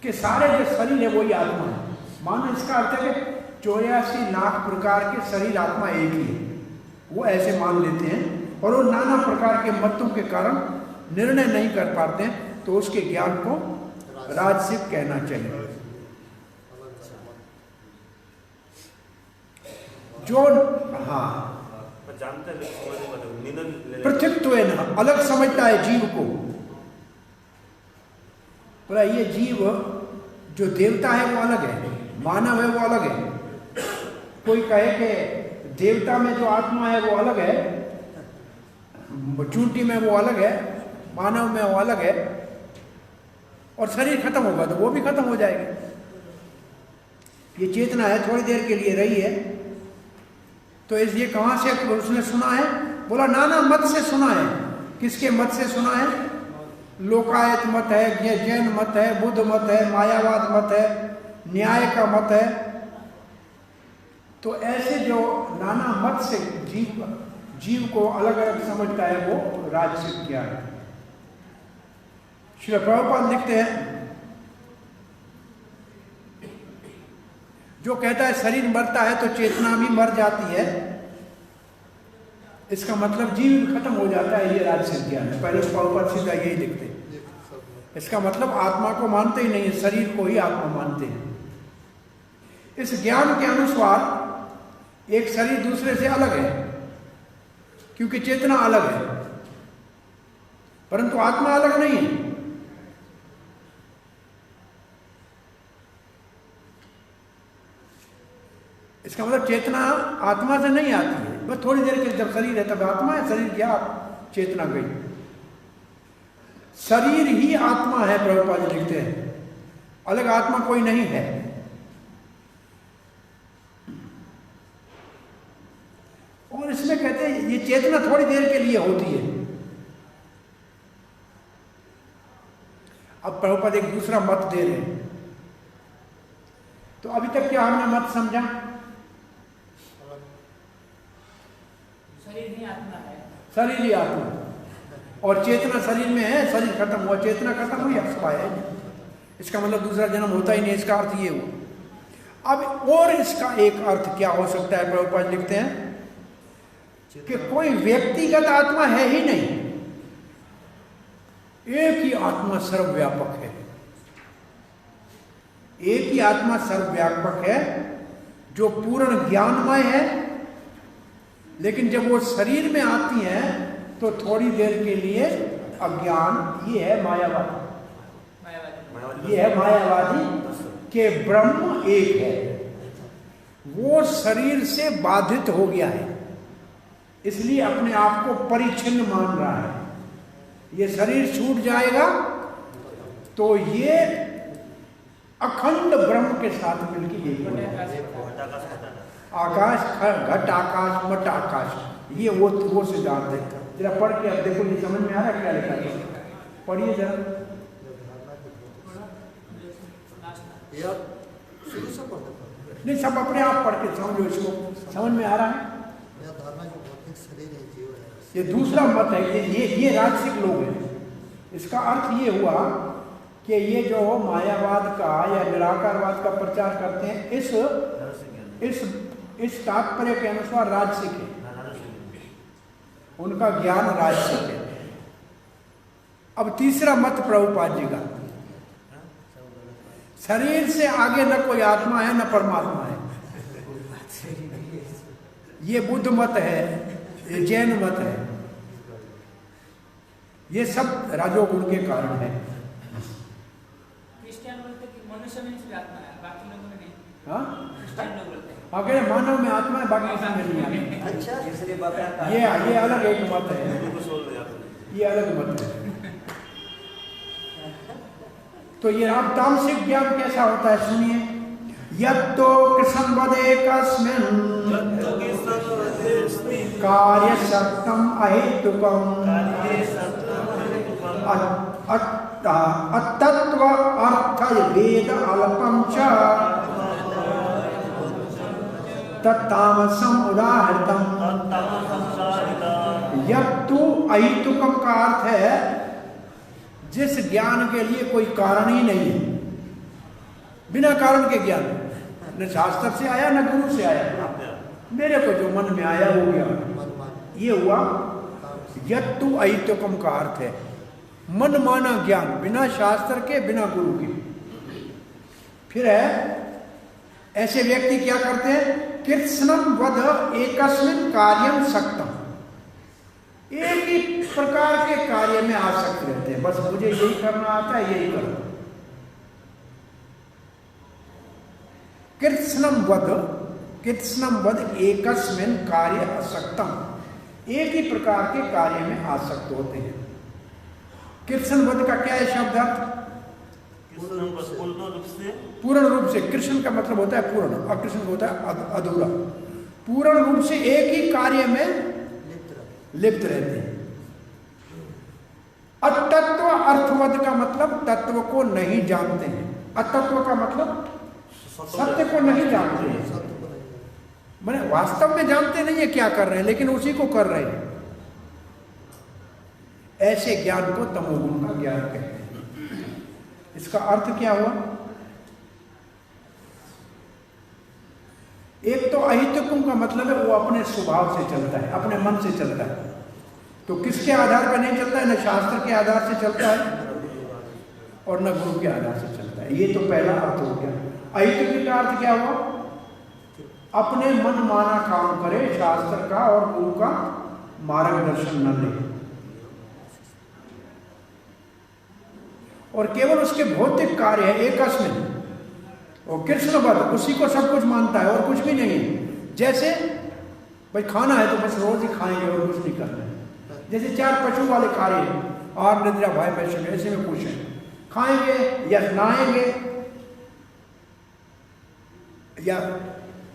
A: के सारे जो शरीर है वही आत्मा है। मानो इसका अर्थ है कि 84 लाख प्रकार के शरीर आत्मा एक ही है, वो ऐसे मान लेते हैं। और वो नाना प्रकार के मतों के कारण निर्णय नहीं कर पाते हैं, तो उसके ज्ञान को राजसिक कहना चाहिए। जो
C: जानते हैं
A: पृथक्त्वेन अलग समझता है जीव को। बोला ये जीव जो देवता है वो अलग है, मानव है वो अलग है। कोई कहे कि देवता में जो आत्मा है वो अलग है, चूंटी में वो अलग है, मानव में वो अलग है, और शरीर खत्म होगा तो वो भी खत्म हो जाएगा। ये चेतना है, थोड़ी देर के लिए रही है, तो इसलिए कहां से उसने सुना है? बोला नाना मत से सुना है। किसके मत से सुना है? लोकायत मत है, जैन मत है, बुद्ध मत है, मायावाद मत है, न्याय का मत है। तो ऐसे जो नाना मत से जीव को अलग अलग समझता है वो राजसिक ज्ञान है। श्री प्रभुपाद लिखते हैं, जो कहता है शरीर मरता है तो चेतना भी मर जाती है, इसका मतलब जीव खत्म हो जाता है, ये राजसिक ज्ञान है। पहले प्रभुपाद सीधा यही लिखते हैं। इसका मतलब आत्मा को मानते ही नहीं है, शरीर को ही आत्मा मानते हैं। इस ज्ञान के अनुसार एक शरीर दूसरे से अलग है, क्योंकि चेतना अलग है, परंतु आत्मा अलग नहीं है। इसका मतलब चेतना आत्मा से नहीं आती है, बस थोड़ी देर के जब शरीर है तब आत्मा है, शरीर गया चेतना गई। शरीर ही आत्मा है, प्रभुपाद जी लिखते हैं, अलग आत्मा कोई नहीं है। और इसमें कहते हैं ये चेतना थोड़ी देर के लिए होती है। अब प्रभुपाद एक दूसरा मत दे रहे हैं। तो अभी तक क्या हमने मत समझा?
D: शरीर ही आत्मा है,
A: शरीर ही आत्मा, और चेतना शरीर में है, शरीर खत्म हुआ, चेतना खत्म हुई, है। इसका मतलब दूसरा जन्म होता ही नहीं, इसका अर्थ ये हुआ। अब और इसका एक अर्थ क्या हो सकता है? प्रभुपाद लिखते हैं कि कोई व्यक्तिगत आत्मा है ही नहीं, एक ही आत्मा सर्वव्यापक है। एक ही आत्मा सर्वव्यापक है जो पूर्ण ज्ञानमय है, लेकिन जब वो शरीर में आती है तो थोड़ी देर के लिए अज्ञान, ये है मायावादी, ये है मायावादी कि ब्रह्म एक है, वो शरीर से बाधित हो गया है। इसलिए अपने आप को परिच्छिन्न मान रहा है। ये शरीर छूट जाएगा तो ये अखंड ब्रह्म के साथ मिलकर यही बनेगा। आकाश, घट आकाश, मट आकाश, ये वो सिद्धांत है। जरा पढ़ के अब देखो, ये समझ में आ रहा है क्या लिखा है? पढ़िए जरा। नहीं, सब अपने आप पढ़ के समझो, इसको समझ में आ रहा है। ये दूसरा मत है, ये राजसिक लोग हैं। इसका अर्थ ये हुआ कि ये जो मायावाद का या निराकारवाद का प्रचार करते हैं, इस तात्पर्य के अनुसार राजसिक है, उनका ज्ञान राजसिक है। अब तीसरा मत प्रभुपाद जी का, शरीर से आगे न कोई आत्मा है न परमात्मा है। ये बुद्ध मत है, ये जैन मत है। ये सब राजोगुण के कारण है।
D: क्रिश्चियन बोलते कि मनुष्य में सिर्फ आत्मा है, बाकी लोगों में नहीं।
A: हाँ,
D: क्रिश्चियन लोग बोलते हैं
A: आगे मानव में आत्मा है, बाकी सब में नहीं है।
B: अच्छा, इसलिए बताता
A: ये अलग एक मत है, ये अलग मत है। तो ये अब तामसिक ज्ञान कैसा होता है सुनिए। यत्तो कृष्ण वदे कस्मिन् कार्य सत्यम अहेतुकम अतत्व अर्थ वेद अल्पम च तत्तामसम उदाहृतम। यत्तु अहेतुकम का अर्थ है जिस ज्ञान के लिए कोई कारण ही नहीं है, बिना कारण के ज्ञान, न शास्त्र से आया न गुरु से आया, मेरे को जो मन में आया वो ज्ञान। ये हुआ यत्तु अहेतुकम का अर्थ है मन माना ज्ञान, बिना शास्त्र के, बिना गुरु के। फिर है ऐसे व्यक्ति क्या करते हैं, कृत्स्नम वद एकस्मिन् कार्यम सक्तम, एक ही प्रकार के कार्य में आसक्त रहते हैं। बस मुझे यही करना आता है, यही करो। कृत्स्नम वद एकस्मिन् कार्य असक्तम, एक ही प्रकार के कार्य में आसक्त होते हैं। कृष्ण वद का क्या है शब्द अर्थ? पूर्ण रूप से। कृष्ण का मतलब होता है पूर्ण, और कृष्ण होता है अधूरा। पूर्ण रूप से एक ही कार्य में लिप्त रहते हैं। अतत्व अर्थवद का मतलब तत्व को नहीं जानते हैं। अतत्व का मतलब सत्य को नहीं जानते हैं, मैंने वास्तव में जानते नहीं है क्या कर रहे हैं, लेकिन उसी को कर रहे हैं। ऐसे ज्ञान को तमोगुण का ज्ञान कहते हैं। इसका अर्थ क्या हुआ? एक तो अहितुकम का मतलब है वो अपने स्वभाव से चलता है, अपने मन से चलता है। तो किसके आधार पर नहीं चलता है? न शास्त्र के आधार से चलता है और न गुरु के आधार से चलता है। ये तो पहला अर्थ हो गया। अहितुकी का अर्थ क्या हुआ? अपने मन माना काम करे, शास्त्र का और गुरु का मार्गदर्शन न ले, और केवल उसके भौतिक कार्य है एकस्मिन्, और कृष्णवद, उसी को सब कुछ मानता है और कुछ भी नहीं है। जैसे भाई खाना है तो बस रोज ही खाएंगे और कुछ नहीं करना है। जैसे चार पशु वाले कार्य हैं, और निद्रा भाई वैश्य ऐसे में पूछें, खाएंगे या नहाएंगे या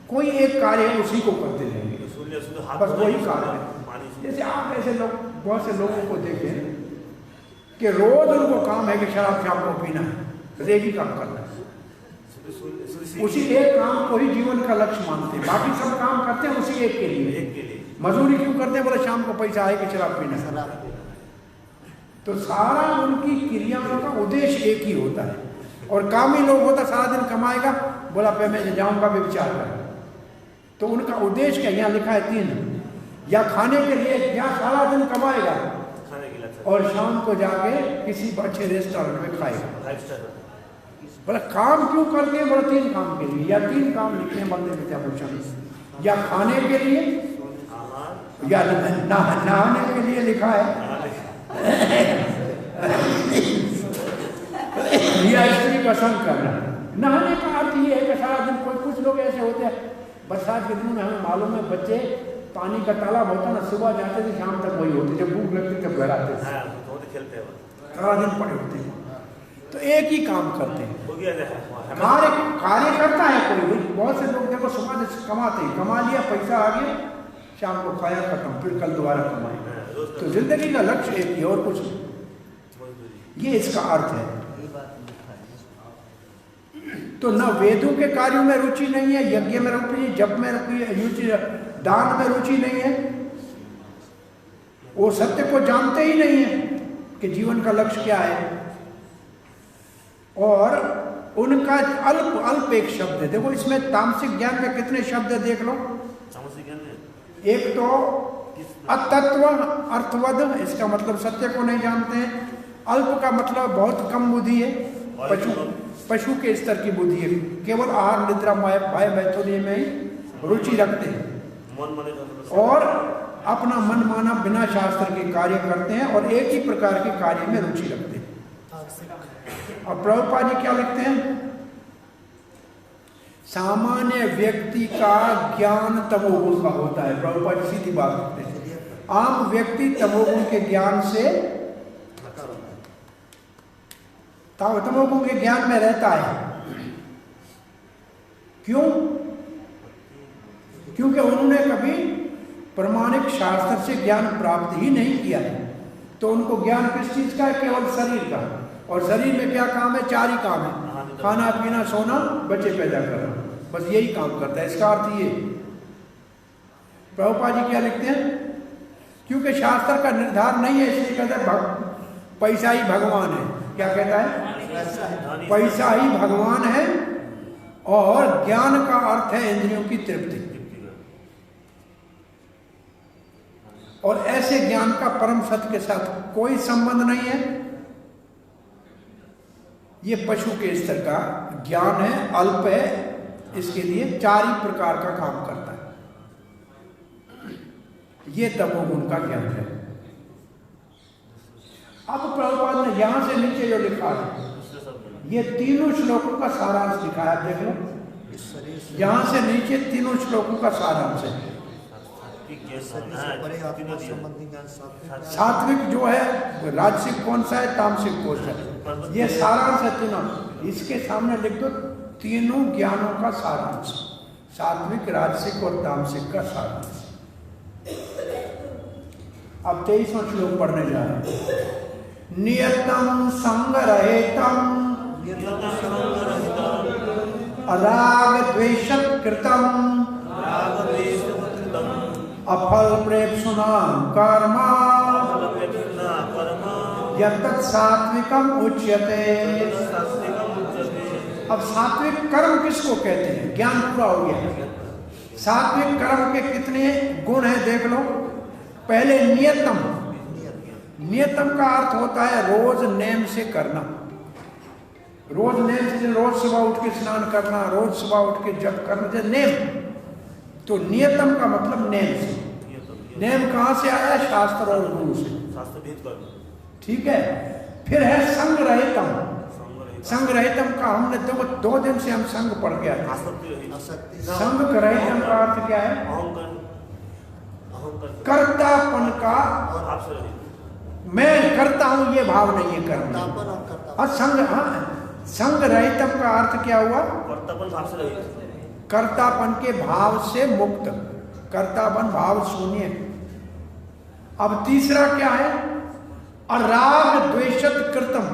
A: कोई एक कार्य है उसी को करते रहेंगे, बस वही कार्य है। जैसे आप ऐसे लोग, बहुत से लोगों को देखें कि रोज उनको काम है कि शराब शाम को पीना है, एक ही काम करना है, उसी एक काम को ही जीवन का लक्ष्य मानते हैं। बाकी सब काम करते हैं उसी एक के लिए। मजदूरी क्यों करते हैं? बोले शाम को पैसा आए कि शराब पीना है। तो सारा उनकी क्रियाओं का उद्देश्य एक ही होता है। और कामी लोग होता सारा दिन कमाएगा, बोला पे मैं जाऊंगा व्यभिचार कर, तो उनका उद्देश्य क्या? यहाँ लिखा है 3, या खाने के लिए, या सारा दिन कमाएगा और शाम को जाके किसी अच्छे रेस्टोरेंट में खाएगा। बोला काम क्यों करते हैं? बोला 3 काम के लिए, या 3 काम लिखे हैं मंदिर विद्याभूषण, या खाने के लिए, या नहाने के लिए लिखा है, या स्त्री का संग करना। नहाने का अर्थ ये है कि सारा दिन कुछ लोग ऐसे होते हैं, बरसात के दिनों में हमें मालूम है बच्चे पानी का तालाब होता ना, सुबह जाते थे शाम तक वही होते, जब भूख लगती तब घर आते थे,
C: हाँ तो खेलते हैं
A: सारा दिन पड़े होते हैं। तो एक ही काम करते हैं,
C: हो गया
A: कार्य करता है कोई। बहुत से लोग देखो सुबह से कमाते हैं, कमा लिया, पैसा आ गया, शाम को खाया, खत्म, फिर कल दोबारा कमाए। तो जिंदगी का लक्ष्य एक ही और कुछ नहीं, ये इसका अर्थ है। तो न वेदों के कार्यों में रुचि नहीं है, यज्ञ में रुचि नहीं, जप में रुचि, दान में रुचि नहीं है, वो सत्य को जानते ही नहीं है कि जीवन का लक्ष्य क्या है। और उनका अल्प एक शब्द है। देखो इसमें तामसिक ज्ञान के कितने शब्द है देख लो। एक तो अतत्व अर्थवद, इसका मतलब सत्य को नहीं जानते हैं। अल्प का मतलब बहुत कम बुद्धि है, पशु के स्तर की बुद्धि है, केवल आहार निद्रा भय मैथुर्य में ही रुचि रखते हैं और अपना मन माना बिना शास्त्र के कार्य करते हैं और एक ही प्रकार के कार्य में रुचि रखते हैं। और प्रभुपाद जी क्या लिखते हैं? सामान्य व्यक्ति का ज्ञान तमोगुण का होता है। प्रभुपाद जी सीधी बात करते हैं, आम व्यक्ति तमोगुण के ज्ञान से तमोगुण के ज्ञान में रहता है। क्यों? क्योंकि उन्होंने कभी प्रमाणिक शास्त्र से ज्ञान प्राप्त ही नहीं किया है। तो उनको ज्ञान किस चीज का है? केवल शरीर का। और शरीर में क्या काम है? 4 ही काम है, खाना पीना सोना बच्चे पैदा करना, बस यही काम करता है। इसका अर्थ ये। प्रभुपाद जी क्या लिखते हैं? क्योंकि शास्त्र का निर्धारण नहीं है, इसलिए कहते हैं पैसा ही भगवान है। क्या कहता है? पैसा ही भगवान है और ज्ञान का अर्थ है इंद्रियों की तृप्ति। और ऐसे ज्ञान का परम सत्य के साथ कोई संबंध नहीं है। ये पशु के स्तर का ज्ञान है, अल्प है, इसके लिए 4 ही प्रकार का काम करता है। ये तमोगुण का ज्ञान है। अब प्रभुपाद ने यहां से नीचे जो लिखा है, ये तीनों श्लोकों का सारांश लिखा है। देख लो, यहां से नीचे तीनों श्लोकों का सारांश है। सात्विक जो है, राजसिक कौन सा है, तामसिक कौन सा है, ये सारांश है तीनों। इसके सामने लिख दो तीनों ज्ञानों का सारांश, सात्विक, राजसिक और तामसिक का सारांश। अब 23वां श्लोक पढ़ने जा रहे हैं। नियतम संगरहेतम अराग द्वेषत कृतम अफल प्रेप्सुना कर्मा यत्तत् सात्विकम उच्यते। अब सात्विक कर्म किसको कहते हैं? ज्ञान पूरा हो गया। सात्विक कर्म के कितने गुण हैं देख लो। पहले नियतम। नियतम का अर्थ होता है रोज नेम से करना। रोज नेम से, रोज सुबह उठ के स्नान करना, रोज सुबह उठ के जप करना, नेम। तो नियतम का मतलब नेम से। नेम कहां से आया? शास्त्र और गुरु से। ठीक है। फिर है संगरहितम। संगरहितम का हमने 2 दिन से हम संग पढ़ के आए। संगरहितम का अर्थ क्या है? कर्तापन का, मैं करता हूं ये भाव नहीं है करना। संगरहितम का अर्थ क्या हुआ? कर्तापन के भाव से मुक्त, कर्तापन भाव शून्य। अब तीसरा क्या है? अराग द्वेषत कृतम।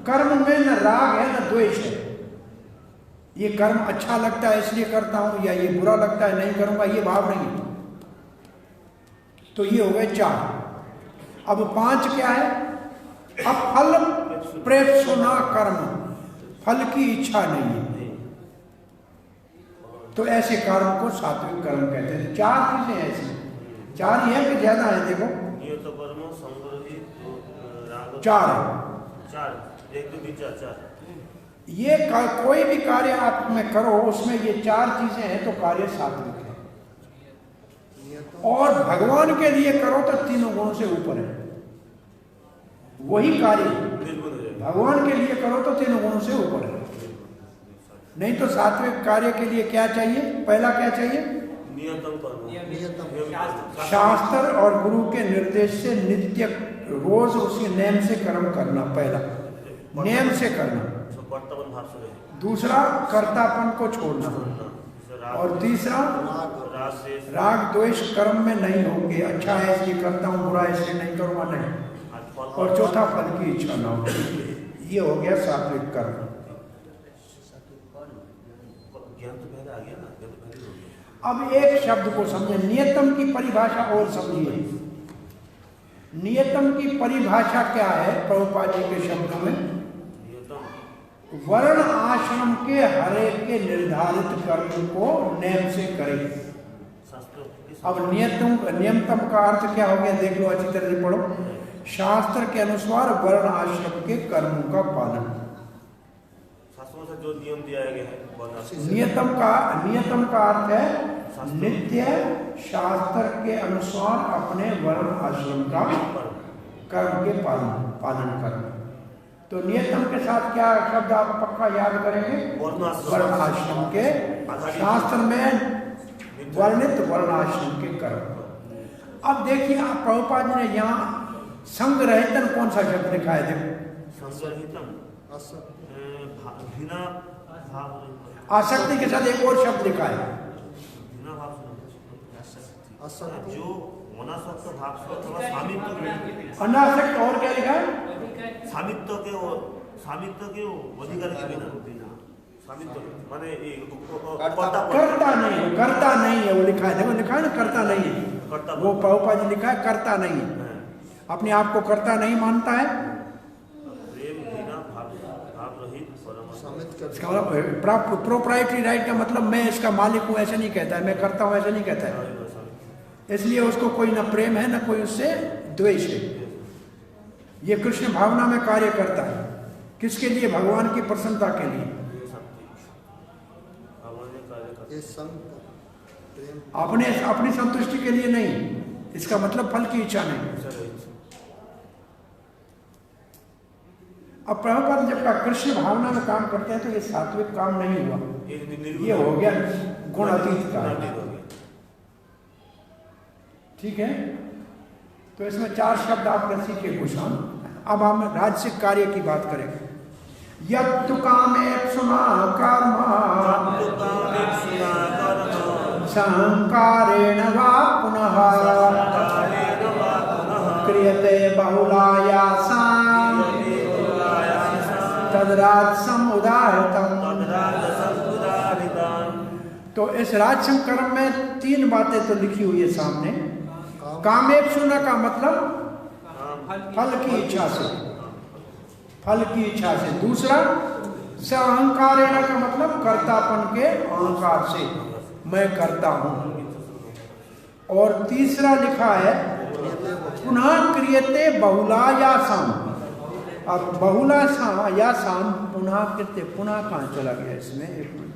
A: कर्म में न राग है न द्वेष है। ये कर्म अच्छा लगता है इसलिए करता हूं, या ये बुरा लगता है नहीं करूंगा, ये भाव नहीं है। तो ये हो गए 4। अब 5 क्या है? अब फल प्रेप्सुना कर्म, फल की इच्छा नहीं है। तो ऐसे कर्म को सात्विक कर्म कहते हैं। 4 चीजें ऐसी, 4 ही है कि ज्यादा है? देखो 4 है। ये कोई भी कार्य आप में करो उसमें ये 4 चीजें हैं तो कार्य सात्विक है। और भगवान के लिए करो तो तीनों गुणों से ऊपर है वही कार्य। भगवान के लिए करो तो तीनों गुणों से ऊपर है। नहीं तो सात्विक कार्य के लिए क्या चाहिए? पहला क्या चाहिए?
C: नियतम कर्म,
A: शास्त्र और गुरु के निर्देश से नित्य रोज उसी नियम से कर्म करना, पहला नियम से करना।
C: कर्तव्य भाव से रहे।
A: दूसरा कर्तापन को छोड़ना, और तीसरा राग द्वेष कर्म में नहीं होंगे। अच्छा है इसलिए करता हूँ, बुरा है इसलिए नहीं करूँगा, नहीं। और चौथा फल की इच्छा ना हो। ये हो गया सात्विक कर्म।
C: ज्ञान तो पहले आ गया ना, ज्ञान तो पहले हो गया।
A: अब एक शब्द को समझे, नियतम की परिभाषा और समझिए। नियतम की परिभाषा क्या है प्रभुपाद जी के शब्द में? वर्ण आश्रम के हरे के निर्धारित कर्म को नियम से करें। अब नियमतम का अर्थ क्या हो गया, देख लो अच्छी तरह से पढ़ो। शास्त्र के अनुसार वर्ण आश्रम के कर्मों का पालन।
C: शास्त्रों से जो नियम दिया गया है,
A: नियतम का अर्थ है नित्य शास्त्र के अनुसार अपने वर्ण आश्रम का कर्म के पालन करना। तो नियतम के साथ क्या शब्द आप पक्का याद करेंगे? वर्णाश्रम के, शास्त्र में वर्णित वर्णाश्रम के कर्म। अब देखिए आप प्रभुपाद जी ने यहाँ संग्रहितन कौन सा शब्द लिखा है? देखो आसक्ति के साथ एक और शब्द लिखा है,
C: जो अनासक्त भाव से अथवा सामित्व।
A: अनासक्त और क्या लिखा है?
C: सामित्व के अधिकार के बिना, सामित्व माने
A: करता नहीं है, वो लिखा है। देखो लिखा है ना, करता नहीं है। वो प्रभुपाद जी लिखा है करता नहीं है, अपने आप को करता नहीं मानता है। इसका मतलब प्रोप्राइटरी राइट का मतलब मैं इसका मालिक हूँ ऐसा नहीं कहता है, मैं करता हूँ ऐसा नहीं कहता है। इसलिए उसको कोई न प्रेम है न कोई उससे द्वेष है। ये कृष्ण भावना में कार्य करता है। किसके लिए? भगवान की प्रसन्नता के लिए, अपनी संतुष्टि के लिए नहीं। इसका मतलब फल की इच्छा नहीं। अब प्रभुपाद जब का कृष्ण भावना में काम करते हैं तो ये सात्विक काम नहीं हुआ, ये हो गया गुणातीत का। ठीक है, तो इसमें 4 शब्द आपने सीखे कुछ। अब हम राजसिक कार्य की बात करेंगे। यत्तु कामेप्सुना कर्म संकारेण वा पुनः क्रियते बहुलायासां तद्राजसम् उदाहृतम्। तो इस राजसम कर्म में 3 बातें तो लिखी हुई है सामने। कामेप्सुना का मतलब फल की इच्छा से, फल की इच्छा से। दूसरा अहंकारेण का मतलब कर्तापन के अहंकार से, मैं करता हूं। और तीसरा लिखा है पुनः क्रियते बहुलायासां। अब बहुलायासां पुनः कृत्य, पुनः कहाँ चला गया इसमें? एक मिनट,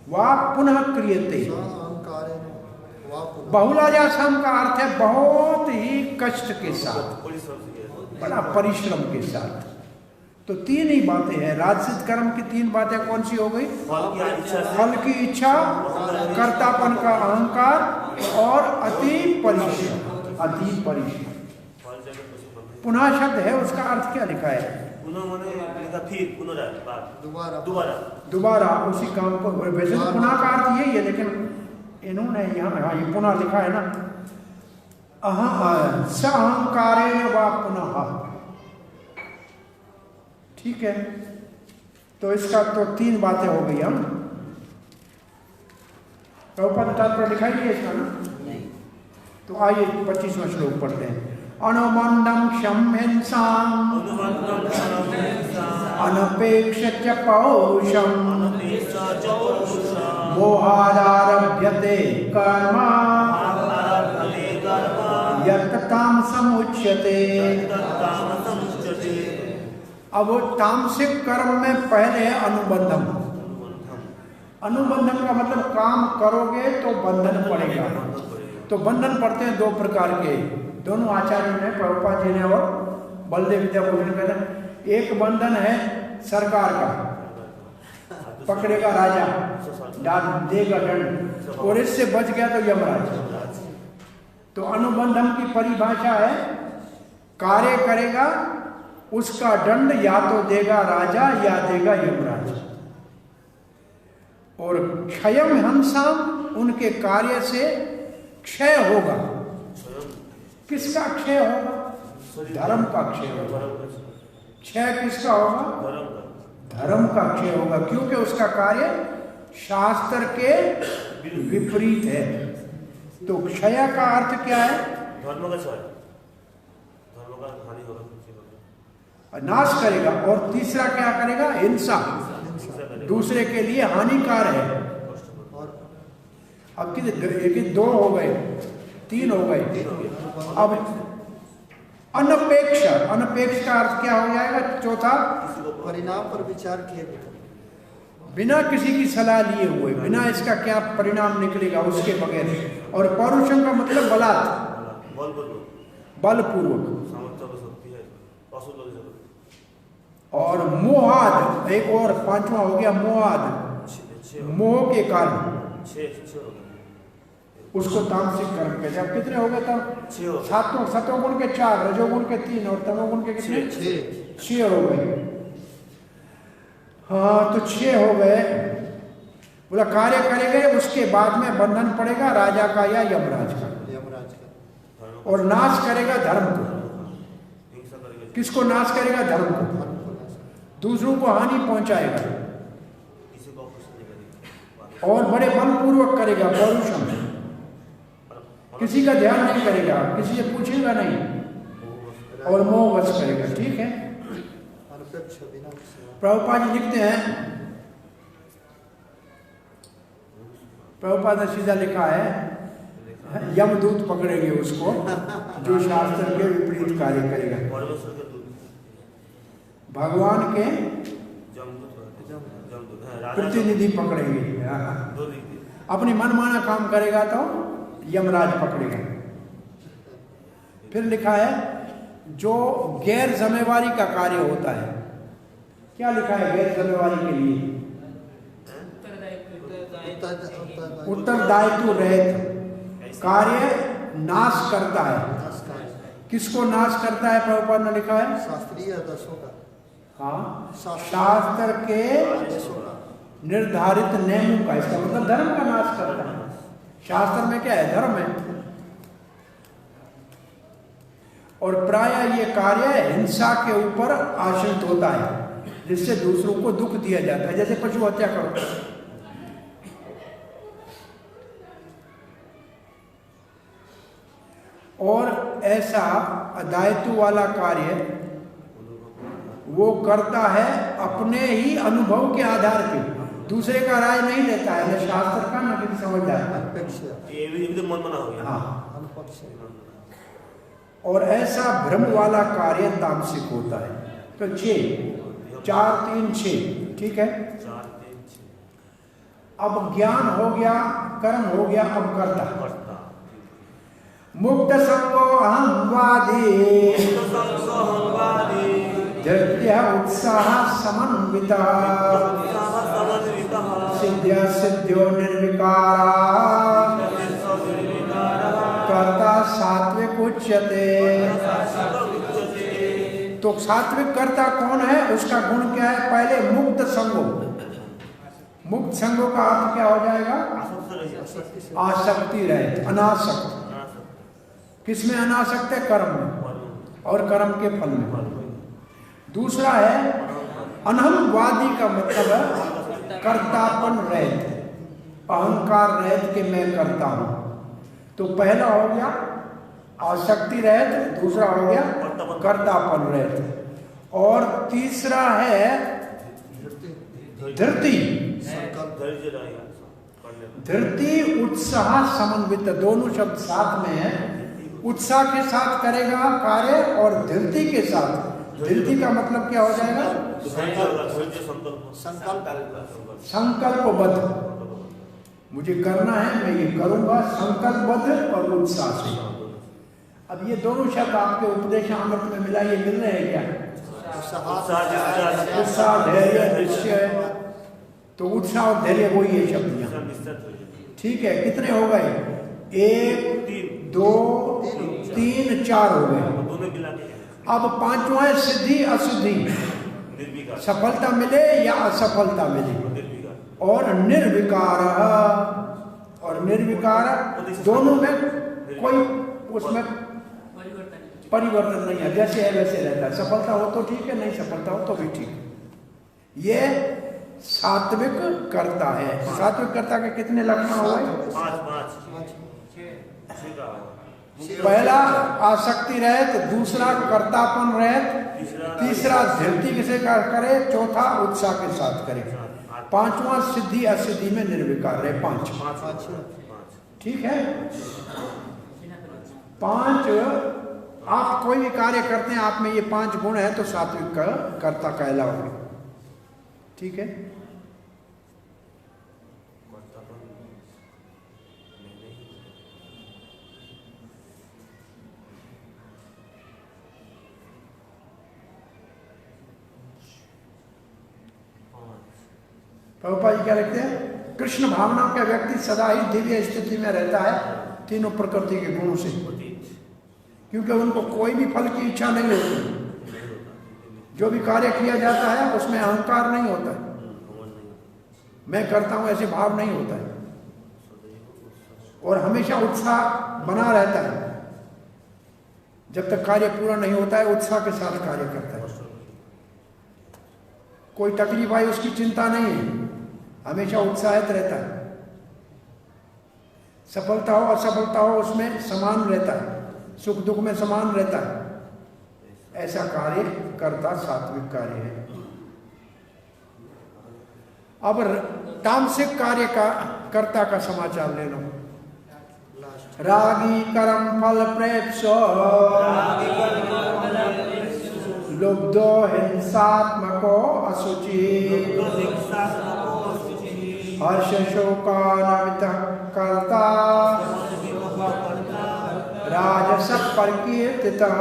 A: वा पुनः क्रियते। बहुलायासां का अर्थ है बहुत ही कष्ट के साथ, बड़ा परिश्रम के साथ। तो 3 ही बातें हैं राजसिक कर्म की। 3 बातें कौन सी हो गई? फल की इच्छा, कर्तापन का अहंकार और अति परिश्रम। अति परिश्रम पुनः शब्द है, उसका अर्थ क्या लिखा है? दोबारा उसी काम को। वैसे तो पुनः का अर्थ यही है, लेकिन इन्होंने यहाँ ये पुनः लिखा है ना, अहंकारेण वा पुनः। ठीक है, तो इसका तो 3 बातें हो गई। हम प्रभुपाद तात्पर्य दिखाई दिए इसका ना? नहीं। तो आइए 25वां श्लोक पढ़ते हैं। अनुमंदम क्षम्यंसाम अनपेक्ष च पौरुषम मोहादारभ्यते कर्म यत् तामसम् उच्यते। अब वो तामसिक कर्म में पहले है अनुबंधम। अनुबंधन का मतलब काम करोगे तो बंधन पड़ेगा। तो बंधन पड़ते हैं 2 प्रकार के, दोनों आचार्यों ने, प्रभुपाद जी ने और बलदेव विद्याभूषण ने। एक बंधन है सरकार का, पकड़ेगा राजा, डाल देगा दंड, और इससे बच गया तो यमराज। तो अनुबंधम की परिभाषा है कार्य करेगा उसका दंड या तो देगा राजा या देगा यमराज। और क्षयम हंसाम, उनके कार्य से क्षय होगा। किसका क्षय होगा? धर्म का क्षय होगा। क्षय किसका होगा? धर्म का क्षय होगा, क्योंकि उसका कार्य शास्त्र के विपरीत है। तो क्षय का अर्थ क्या है?
C: धर्म का क्षय, धर्म का हानि होगा,
A: नाश करेगा। और तीसरा क्या करेगा? हिंसा, दूसरे के लिए हानिकार है। अब कितने? दो हो गए, तीन हो गए। अब अनपेक्ष, अनपेक्ष का अर्थ क्या हो जाएगा? चौथा,
B: परिणाम पर विचार किए
A: बिना किसी की सलाह लिए हुए, बिना इसका क्या परिणाम निकलेगा उसके बगैर। और पौरुषम का मतलब बलात्, बलपूर्वक। और मोहाद, एक और पांचवा हो गया मोहाद, मोह के कारण, उसको तामसिक कर्म कहते हैं। अब कितने हो गए तब? सातों, सतोगुण के 4, रजोगुण के 3 और तमोगुण के कितने? 6 हो गए। हाँ, तो 6 हो गए। बोला कार्य करेंगे उसके बाद में बंधन पड़ेगा राजा का या यमराज का। और नाश करेगा धर्म को। किसको नाश करेगा? धर्म को। दूसरों को हानि पहुंचाएगा और बड़े बलपूर्वक करेगा, पौरुषम। किसी का ध्यान नहीं करेगा, किसी से पूछेगा नहीं, और मोह वश करेगा। ठीक है। प्रभुपाद जी लिखते हैं, प्रभुपाद ने सीधा लिखा है यमदूत पकड़ेंगे उसको जो शास्त्र के विपरीत कार्य करेगा। भगवान के प्रतिनिधि पकड़ेंगे। अपनी मनमाना काम करेगा तो यमराज पकड़ेगा। फिर लिखा है जो गैर जिम्मेवारी का कार्य होता है। क्या लिखा है गैर जिम्मेवारी के लिए? उत्तरदायित्व रहित कार्य नाश करता है। किसको नाश करता है? प्रभुपाद ने लिखा है
B: शास्त्रीय आदर्शों का।
A: हाँ, शास्त्र के निर्धारित नियमों का। इसका मतलब धर्म का नाश करता है। शास्त्र में क्या है? धर्म है। और प्रायः ये कार्य हिंसा के ऊपर आश्रित होता है, जिससे दूसरों को दुख दिया जाता है। जैसे पशु हत्या करो, और ऐसा दायित्व वाला कार्य वो करता है अपने ही अनुभव के आधार पे, दूसरे का राय नहीं लेता है, न शास्त्र का न किसी समझदार।
C: ये भी तो मन बना हो गया।
A: हाँ। और ऐसा भ्रम वाला कार्य तामसिक होता है। तो 6, 4, 3, 6। ठीक है। अब ज्ञान हो गया, कर्म हो गया, अब कर्ता। मुक्त संगो अहंवादी धृत्य उत्साह समन्विता सिद्ध्या सिद्ध्यो निर्विकारा कर्ता सात्विक उच्यते। तो सात्विक कर्ता कौन है? उसका गुण क्या है? पहले मुक्त संगो। मुक्त संगो का अर्थ क्या हो जाएगा? आसक्ति रहित, अनासक्त। किसमें अनासक्त है? कर्म में और कर्म के फल में। दूसरा है अनहमवादी का मतलब है कर्तापन रहित, अहंकार रहित कि मैं करता हूं। तो पहला हो गया आसक्ति रहित, दूसरा हो गया कर्तापन रहित, और तीसरा है धृति। धृति उत्साह समन्वित, दोनों शब्द साथ में है। उत्साह के साथ करेगा कार्य और धृति के साथ। धृति का मतलब क्या हो जाएगा? संकल्पबद्ध, मुझे करना है, मैं ये करूंगा, संकल्पबद्ध और उत्साह से। अब ये दोनों शब्द आपके उपदेशामृत में मिला, ये मिल रहे हैं क्या? उत्साह, धैर्य, निश्चय, तो उत्साह और धैर्य वही है शब्दियाँ। ठीक है, कितने हो गए? 1 2 3 4 हो गए। अब पांचवा है सिद्धि असिद्धि, सफलता मिले या असफलता मिले, और निर्विकार। और निर्विकार दोनों में कोई उसमें परिवर्तन नहीं है, जैसे है वैसे रहता है। सफलता हो तो ठीक है, नहीं सफलता हो तो भी ठीक है। ये सात्विक कर्ता है। सात्विक कर्ता के कितने लक्षण हो गए?
C: 5।
A: पहला आसक्ति रहित, दूसरा कर्तापन रहित, तीसरा धृति से करे, चौथा उत्साह के साथ करे, पांचवा सिद्धि असिद्धि में निर्विकार रहे। 5 ठीक है। 5 आप कोई भी कार्य करते हैं, आप में ये 5 गुण है तो सात्विक का कर्ता कहलाओगे। ठीक है। प्रभुपाद जी क्या लिखते हैं? कृष्ण भावना का व्यक्ति सदा ही दिव्य स्थिति में रहता है तीनों प्रकृति के गुणों से, क्योंकि उनको कोई भी फल की इच्छा नहीं होती। जो भी कार्य किया जाता है उसमें अहंकार नहीं होता है, मैं करता हूं ऐसे भाव नहीं होता है, और हमेशा उत्साह बना रहता है। जब तक कार्य पूरा नहीं होता है उत्साह के साथ कार्य करता है। कोई तकलीफ आई उसकी चिंता नहीं है, हमेशा उत्साहित रहता है। सफलता हो असफलता हो उसमें समान रहता है, सुख दुख में समान रहता है। ऐसा कार्य करता सात्विक कार्य है। अब तामसिक कार्य का कर्ता का समाचार ले लो। रागी कर्म फल प्रेप्सो लुब्धो हिंसात्मको अशुचि हर्ष शोकान्वितः कर्ता राजसक प्रकीर्तितः।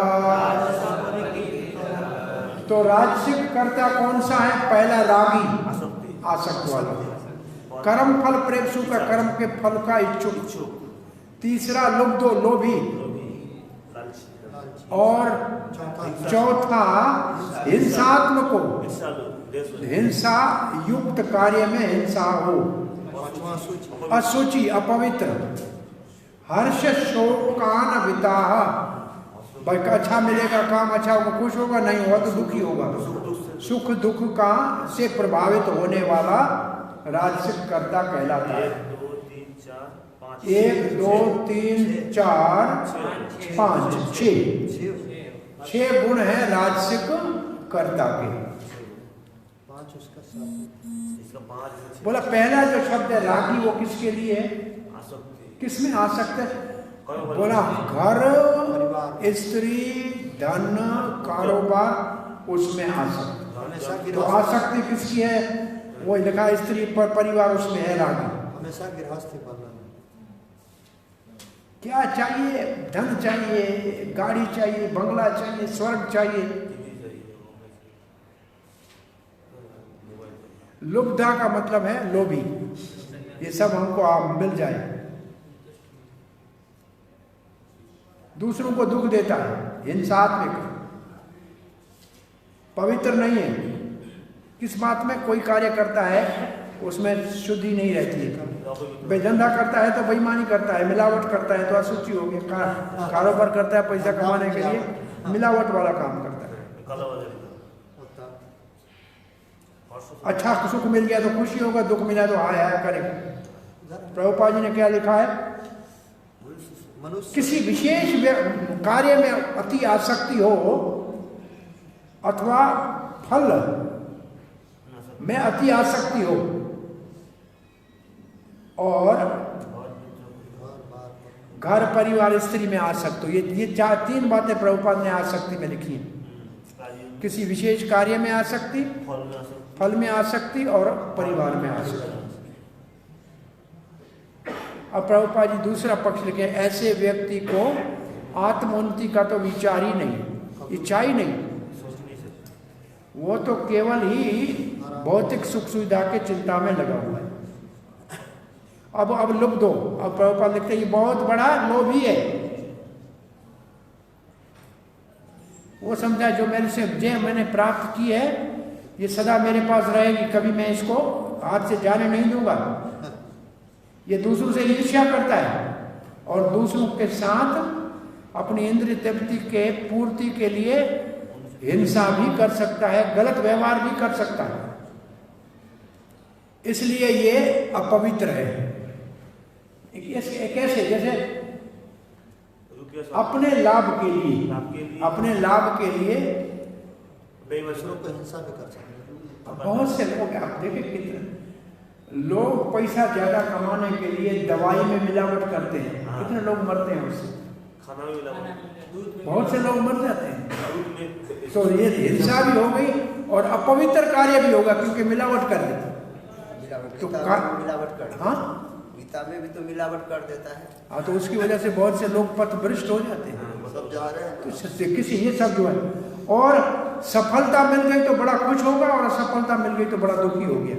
A: तो राजसिक कर्ता कौन सा है? पहला रागी, आसक्त वाला। कर्म फल प्रेप्सु का कर्म के फल का इच्छुक। तीसरा लुब्धो, लोभी। और चौथा हिंसात्मको, हिंसा युक्त कार्य में हिंसा हो। अशुचि, अपवित्र। हर्ष शोकान्विता, भाई अच्छा मिलेगा काम, अच्छा होगा, खुश होगा, नहीं होगा तो दुखी होगा। सुख दुख का से प्रभावित होने वाला राजसिक कर्ता कहलाता है। 1 2 3 4 5 6 गुण है राजसिक कर्ता के। बोला पहला जो शब्द है रागी वो किसके लिए है? किसमें आसक्त है? बोला घर, स्त्री, धन, कारोबार, उसमें आसक्त। तो आसक्ति किसकी है? वो लिखा स्त्री पर परिवार, उसमें है रागी।
B: हमेशा गृहस्थी बनना।
A: क्या चाहिए? धन चाहिए, गाड़ी चाहिए, बंगला चाहिए, स्वर्ग चाहिए। लुब्धा का मतलब है लोभी, ये सब हमको आप मिल जाए। दूसरों को दुख देता है, हिंसात्मक, पवित्र नहीं है। किस बात में? कोई कार्य करता है उसमें शुद्धि नहीं रहती है। बेधंधा करता है तो बेईमानी करता है, मिलावट करता है तो अशुचि हो गया। कारोबार करता है पैसा कमाने के लिए, मिलावट वाला काम करता है। अच्छा सुख मिल गया तो खुशी होगा, दुख मिला तो हाय हाय करेगा। प्रभुपाद जी ने क्या लिखा है? किसी विशेष कार्य में अति आसक्ति हो अथवा फल में अति आसक्ति हो, और घर परिवार स्त्री में आसक्त हो, ये 3 बातें प्रभुपाद ने आसक्ति में लिखी हैं। किसी विशेष कार्य में आसक्ति, फल में आसक्ति और परिवार में आसक्ति। अब प्रभुपाद जी दूसरा पक्ष लिखे, ऐसे व्यक्ति को आत्मोन्नति का तो विचार ही नहीं, इच्छा ही नहीं। वो तो केवल ही भौतिक सुख सुविधा के चिंता में लगा हुआ है। अब लुभ दो। अब प्रभुपाद लिखते हैं ये बहुत बड़ा लोभी है। वो समझा जो मेरे से जो मैंने प्राप्त की है ये सदा मेरे पास रहेगी, कभी मैं इसको हाथ से जाने नहीं दूंगा। ये दूसरों से ईर्ष्या करता है और दूसरों के साथ अपनी इंद्रिय तृप्ति के पूर्ति के लिए हिंसा भी कर सकता है, गलत व्यवहार भी कर सकता है। इसलिए ये अपवित्र है। कैसे? जैसे अपने लाभ के लिए
B: दूसरों को हिंसा भी कर सकते हैं।
A: बहुत से लोग, आप देखें कितने लोग पैसा ज्यादा कमाने के लिए दवाई में मिलावट करते हैं। कितने लोग मरते हैं उससे,
C: खाना में मिलावट,
A: बहुत से लोग मर जाते हैं। तो ये हिंसा भी हो गई और अपवित्र कार्य भी होगा क्योंकि मिलावट कर देते। तो
B: मिलावट कर,
A: हाँ
B: गीता में भी तो मिलावट कर देता है।
A: हाँ, तो उसकी वजह से बहुत से लोग पथभ्रष्ट हो जाते हैं।
B: सब जा रहे हैं
A: तो किसी ये सब जो है, और सफलता मिल गई तो बड़ा खुश होगा और असफलता मिल गई तो बड़ा दुखी हो गया।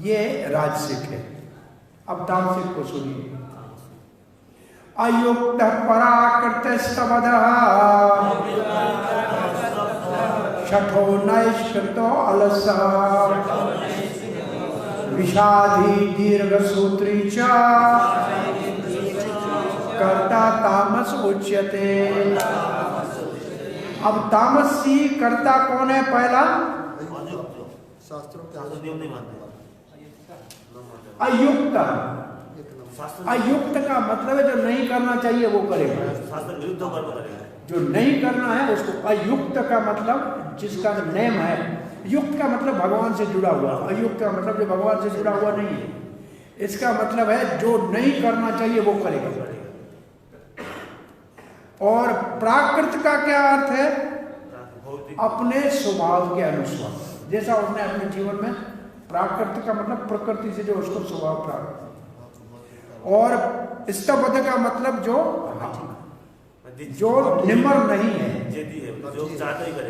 A: ये राजसिक है। अब तामसिक को सुनिए। अयुक्त पराकृत स्तवदः शठो नैष्कृतो अलसः विषादी दीर्घसूत्री च कर्ता तामस उच्यते। अब तामसी कर्ता कौन है? पहला अयुक्त। अयुक्त का मतलब है जो नहीं करना चाहिए वो करेगा, जो नहीं करना है उसको। अयुक्त का मतलब जिसका नेम है। युक्त का मतलब भगवान से जुड़ा हुआ, अयुक्त का मतलब जो भगवान से जुड़ा हुआ नहीं है। इसका मतलब है जो नहीं करना चाहिए वो करेगा। और प्राकृत का क्या अर्थ है? अपने स्वभाव के अनुसार, जैसा उसने अपने जीवन में, प्राकृत का मतलब प्रकृति से जो उसको स्वभाव प्राप्त। और स्तबध का मतलब जो निमर नहीं है,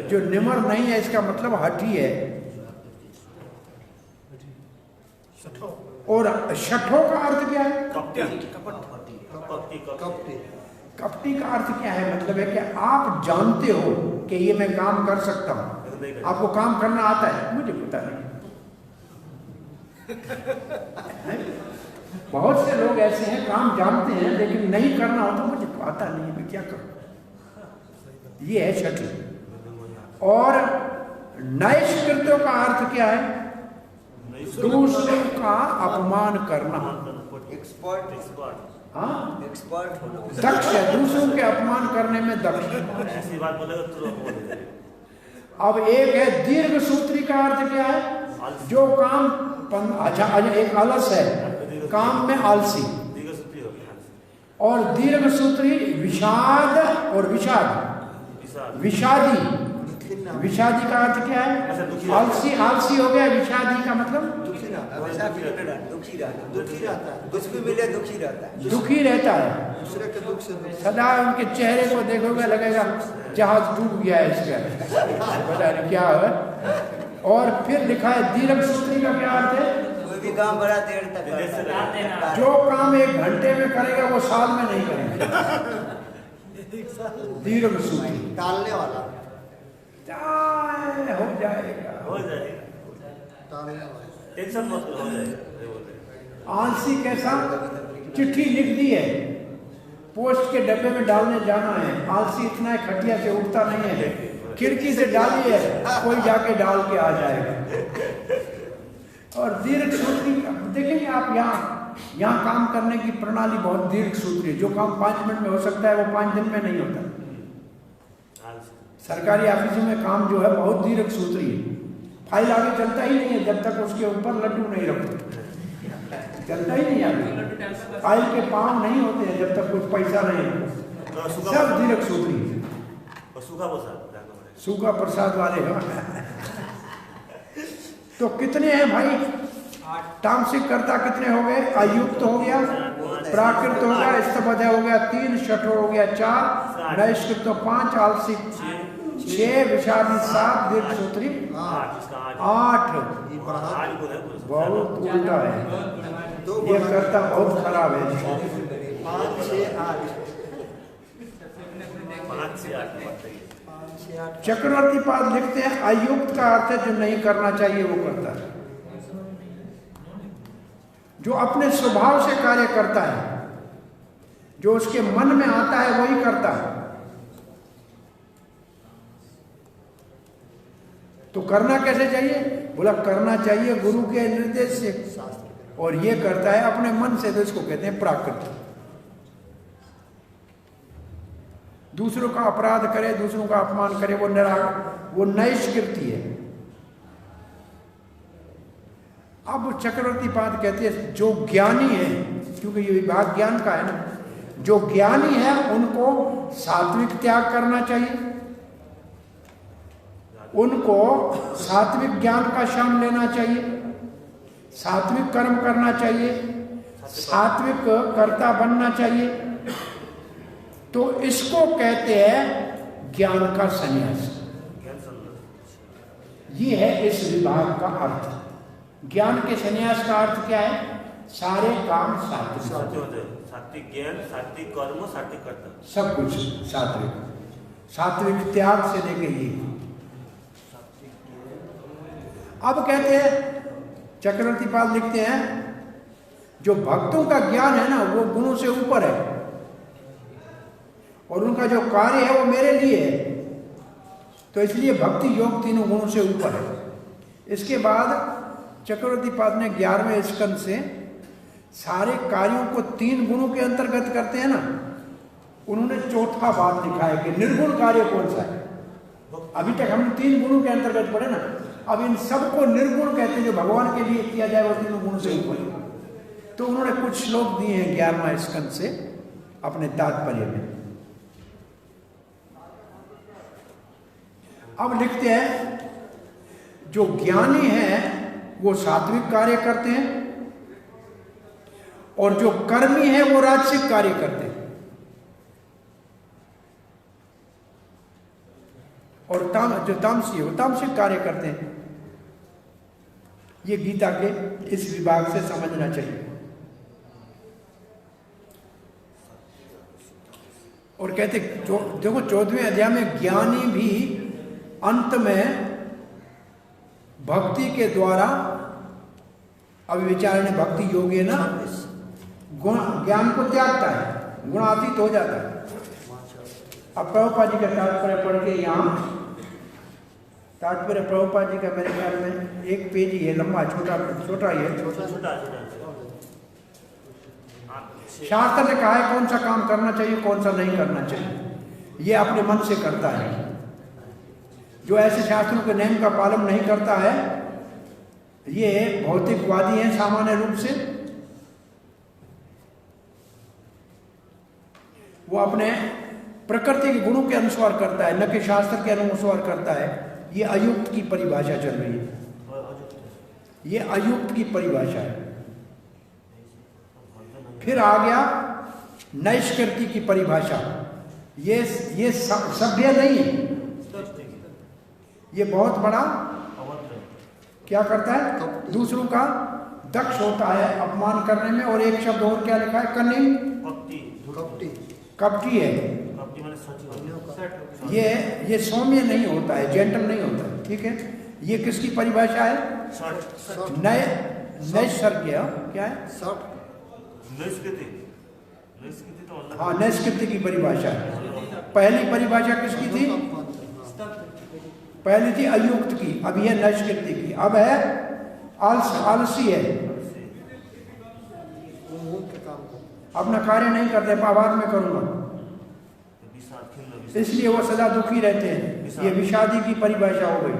A: जो निमर नहीं है, इसका मतलब हठी है। और शठो का अर्थ क्या है? कपटी का अर्थ क्या है? मतलब है कि आप जानते हो कि ये मैं काम कर सकता हूं, आपको काम करना आता है, मुझे पता नहीं। बहुत से लोग ऐसे हैं, काम जानते हैं लेकिन नहीं करना हो तो मुझे आता नहीं, मैं क्या करूं। ये है शठी। और नैष्कृत्यों का अर्थ क्या है? दूसरों का अपमान करना। हाँ, दक्ष है, दूसरों के अपमान करने में दक्ष।
C: ऐसी बात बोलेगा तो
A: अब एक है दीर्घ सूत्री का अर्थ क्या है? जो काम अच्छा, एक आलस है, काम में आलसी। और दीर्घ सूत्री विषाद और विषादी। विषादी का अर्थ क्या है? आलसी। आलसी हो गया। विषादी का मतलब दुखी रहता है।
B: दूसरे के दुख से
A: सदा उनके चेहरे को देखोगे लगेगा जहाज डूब गया है इसका, पता नहीं क्या है। और फिर लिखा है दीर्घ सूत्री का क्या अर्थ है?
B: कोई भी काम बड़ा देर तक करता है।
A: जो काम 1 घंटे में करेगा वो साल में नहीं करेगा। दीर्घ सूत्री
B: टालने वाला,
A: हो जाएगा,
B: टालने वाला,
C: टेंशन मत लो, हो जाएगा।
A: आलसी कैसा? चिट्ठी लिख दी है, पोस्ट के डब्बे में डालने जाना है, आलसी इतना है खटिया से उठता नहीं है, खिड़की से डाली है, कोई जाके डाल के आ जाएगा। और दीर्घ सूत्री देखेंगे आप, यहाँ काम करने की प्रणाली बहुत दीर्घ सूत्री है। जो काम 5 मिनट में हो सकता है वो 5 दिन में नहीं होता। सरकारी ऑफिसों में काम जो है बहुत दीर्घ सूत्री है। फाइल आगे चलता ही नहीं है जब तक उसके ऊपर लड्डू नहीं रखते, चलता ही नहीं आगे। फाइल के पाँव नहीं होते हैं जब तक कुछ पैसा नहीं होता। सब दीर्घ सूत्री। सूखा प्रसाद वाले हो। तो कितने हैं भाई? तामसिक कर्ता कितने हो गए? अयुक्त हो गया, प्राकृत हो गया, स्तबध हो गया 3, शठो हो गया 4, नैष्कृत 5, आलसी 6 विषादी 7 दीर्घ सूत्री 8। बहुत उल्टा है ये, कर्ता बहुत खराब है।
B: 5 6 8
A: चक्रवर्ती पाद लिखते हैं अयुक्त का अर्थ है जो नहीं करना चाहिए वो करता है, जो अपने स्वभाव से कार्य करता है, जो उसके मन में आता है वही करता है। तो करना कैसे चाहिए? बोला करना चाहिए गुरु के निर्देश से, और ये करता है अपने मन से, तो इसको कहते हैं प्राकृत। दूसरों का अपराध करे, दूसरों का अपमान करे, वो नैष्कृति है। अब चक्रवर्ती पाद कहते हैं जो ज्ञानी है, क्योंकि ये विभाग ज्ञान का है ना, जो ज्ञानी है उनको सात्विक त्याग करना चाहिए, उनको सात्विक ज्ञान का श्रम लेना चाहिए, सात्विक कर्म करना चाहिए, सात्विक कर्ता बनना चाहिए। तो इसको कहते हैं ज्ञान का संन्यास। ये है इस विभाग का अर्थ। ज्ञान के संन्यास का अर्थ क्या है? सारे काम
C: सात्विक ज्ञान, सात्विक कर्म, सात्विक कर्ता,
A: सब कुछ सात्विक, सात्विक त्याग से लेके ये। अब कहते हैं चक्रवर्ती पाल लिखते हैं जो भक्तों का ज्ञान है ना वो गुणों से ऊपर है, और उनका जो कार्य है वो मेरे लिए है, तो इसलिए भक्ति योग तीनों गुणों से ऊपर है। इसके बाद चक्रवर्ती पाद ने 11वें स्कंद से सारे कार्यों को 3 गुणों के अंतर्गत करते हैं ना, उन्होंने चौथा बात लिखा है कि निर्गुण कार्य कौन सा है। अभी तक हमने 3 गुणों के अंतर्गत पढ़े ना, अब इन सबको निर्गुण कहते हैं, जो भगवान के लिए किया जाए वो तीनों गुणों से ऊपर है। तो उन्होंने कुछ श्लोक दिए हैं 11वां स्कंद से अपने तात्पर्य में। अब लिखते हैं जो ज्ञानी है वो सात्विक कार्य करते हैं, और जो कर्मी है वो राजसिक कार्य करते हैं, और जो तामसी है वो तामसिक कार्य करते हैं। ये गीता के इस विभाग से समझना चाहिए। और कहते देखो 14वें अध्याय में ज्ञानी भी अंत में भक्ति के द्वारा, अभी विचार ने भक्ति योगी है ना, गुण ज्ञान को त्यागता है, गुणातीत हो जाता है। अब प्रभुपाद जी का तात्पर्य पढ़ के यहाँ, तात्पर्य प्रभुपाद जी का मेरे ख्याल में 1 पेज ही है, लंबा छोटा ही है। शास्त्र ने कहा है कौन सा काम करना चाहिए कौन सा नहीं करना चाहिए, ये अपने मन से करता है। जो ऐसे शास्त्रों के नियम का पालन नहीं करता है ये भौतिकवादी हैं सामान्य रूप से, वो अपने प्रकृति के गुणों के अनुसार करता है, न कि शास्त्र के अनुसार करता है। ये अयुक्त की परिभाषा चल रही है, ये अयुक्त की परिभाषा है। फिर आ गया नैष्कृति की परिभाषा, ये सभ्य नहीं है, ये बहुत बड़ा क्या करता है, दूसरों का दक्ष होता है अपमान करने में। और एक शब्द और क्या लिखा है, कनिंग, कपटी है। ये सौम्य नहीं होता है, जेंटल नहीं होता है, ठीक है। ये किसकी परिभाषा है, नैष्कर्म्य, क्या है, हाँ नैष्कृति की परिभाषा है। पहली परिभाषा किसकी थी, पहली थी अयुक्त की, अब यह नैष्कृति की, अब है आलसी है, अपना कार्य नहीं करते, बाद में करूंगा, इसलिए वो सदा दुखी रहते हैं। ये विषादी की परिभाषा हो गई।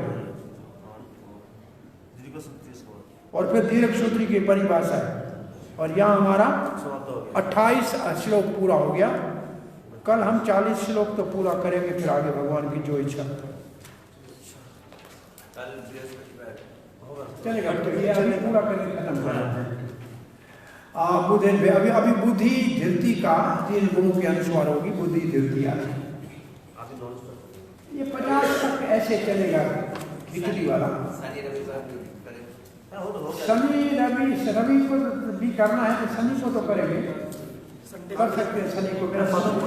A: और फिर दीर्घ सूत्री की परिभाषा है। और यहाँ हमारा 28 श्लोक पूरा हो गया। कल हम 40 श्लोक तो पूरा करेंगे, फिर आगे भगवान की जो इच्छा चलेगा। तो ये अभी पूरा करके खत्म करना है। बुद्धि अभी बुद्धि धृति का 3 गुणों के अनुसार होगी, बुद्धि धृति आदि। ये 50 तक ऐसे चलेगा खिचड़ी वाला।
B: शनि रविवार करें।
C: हाँ, वो तो हो गया।
A: रवि को भी करना है तो शनि को तो करेंगे, कर सकते हैं शनि को। मेरा
C: खत्म हो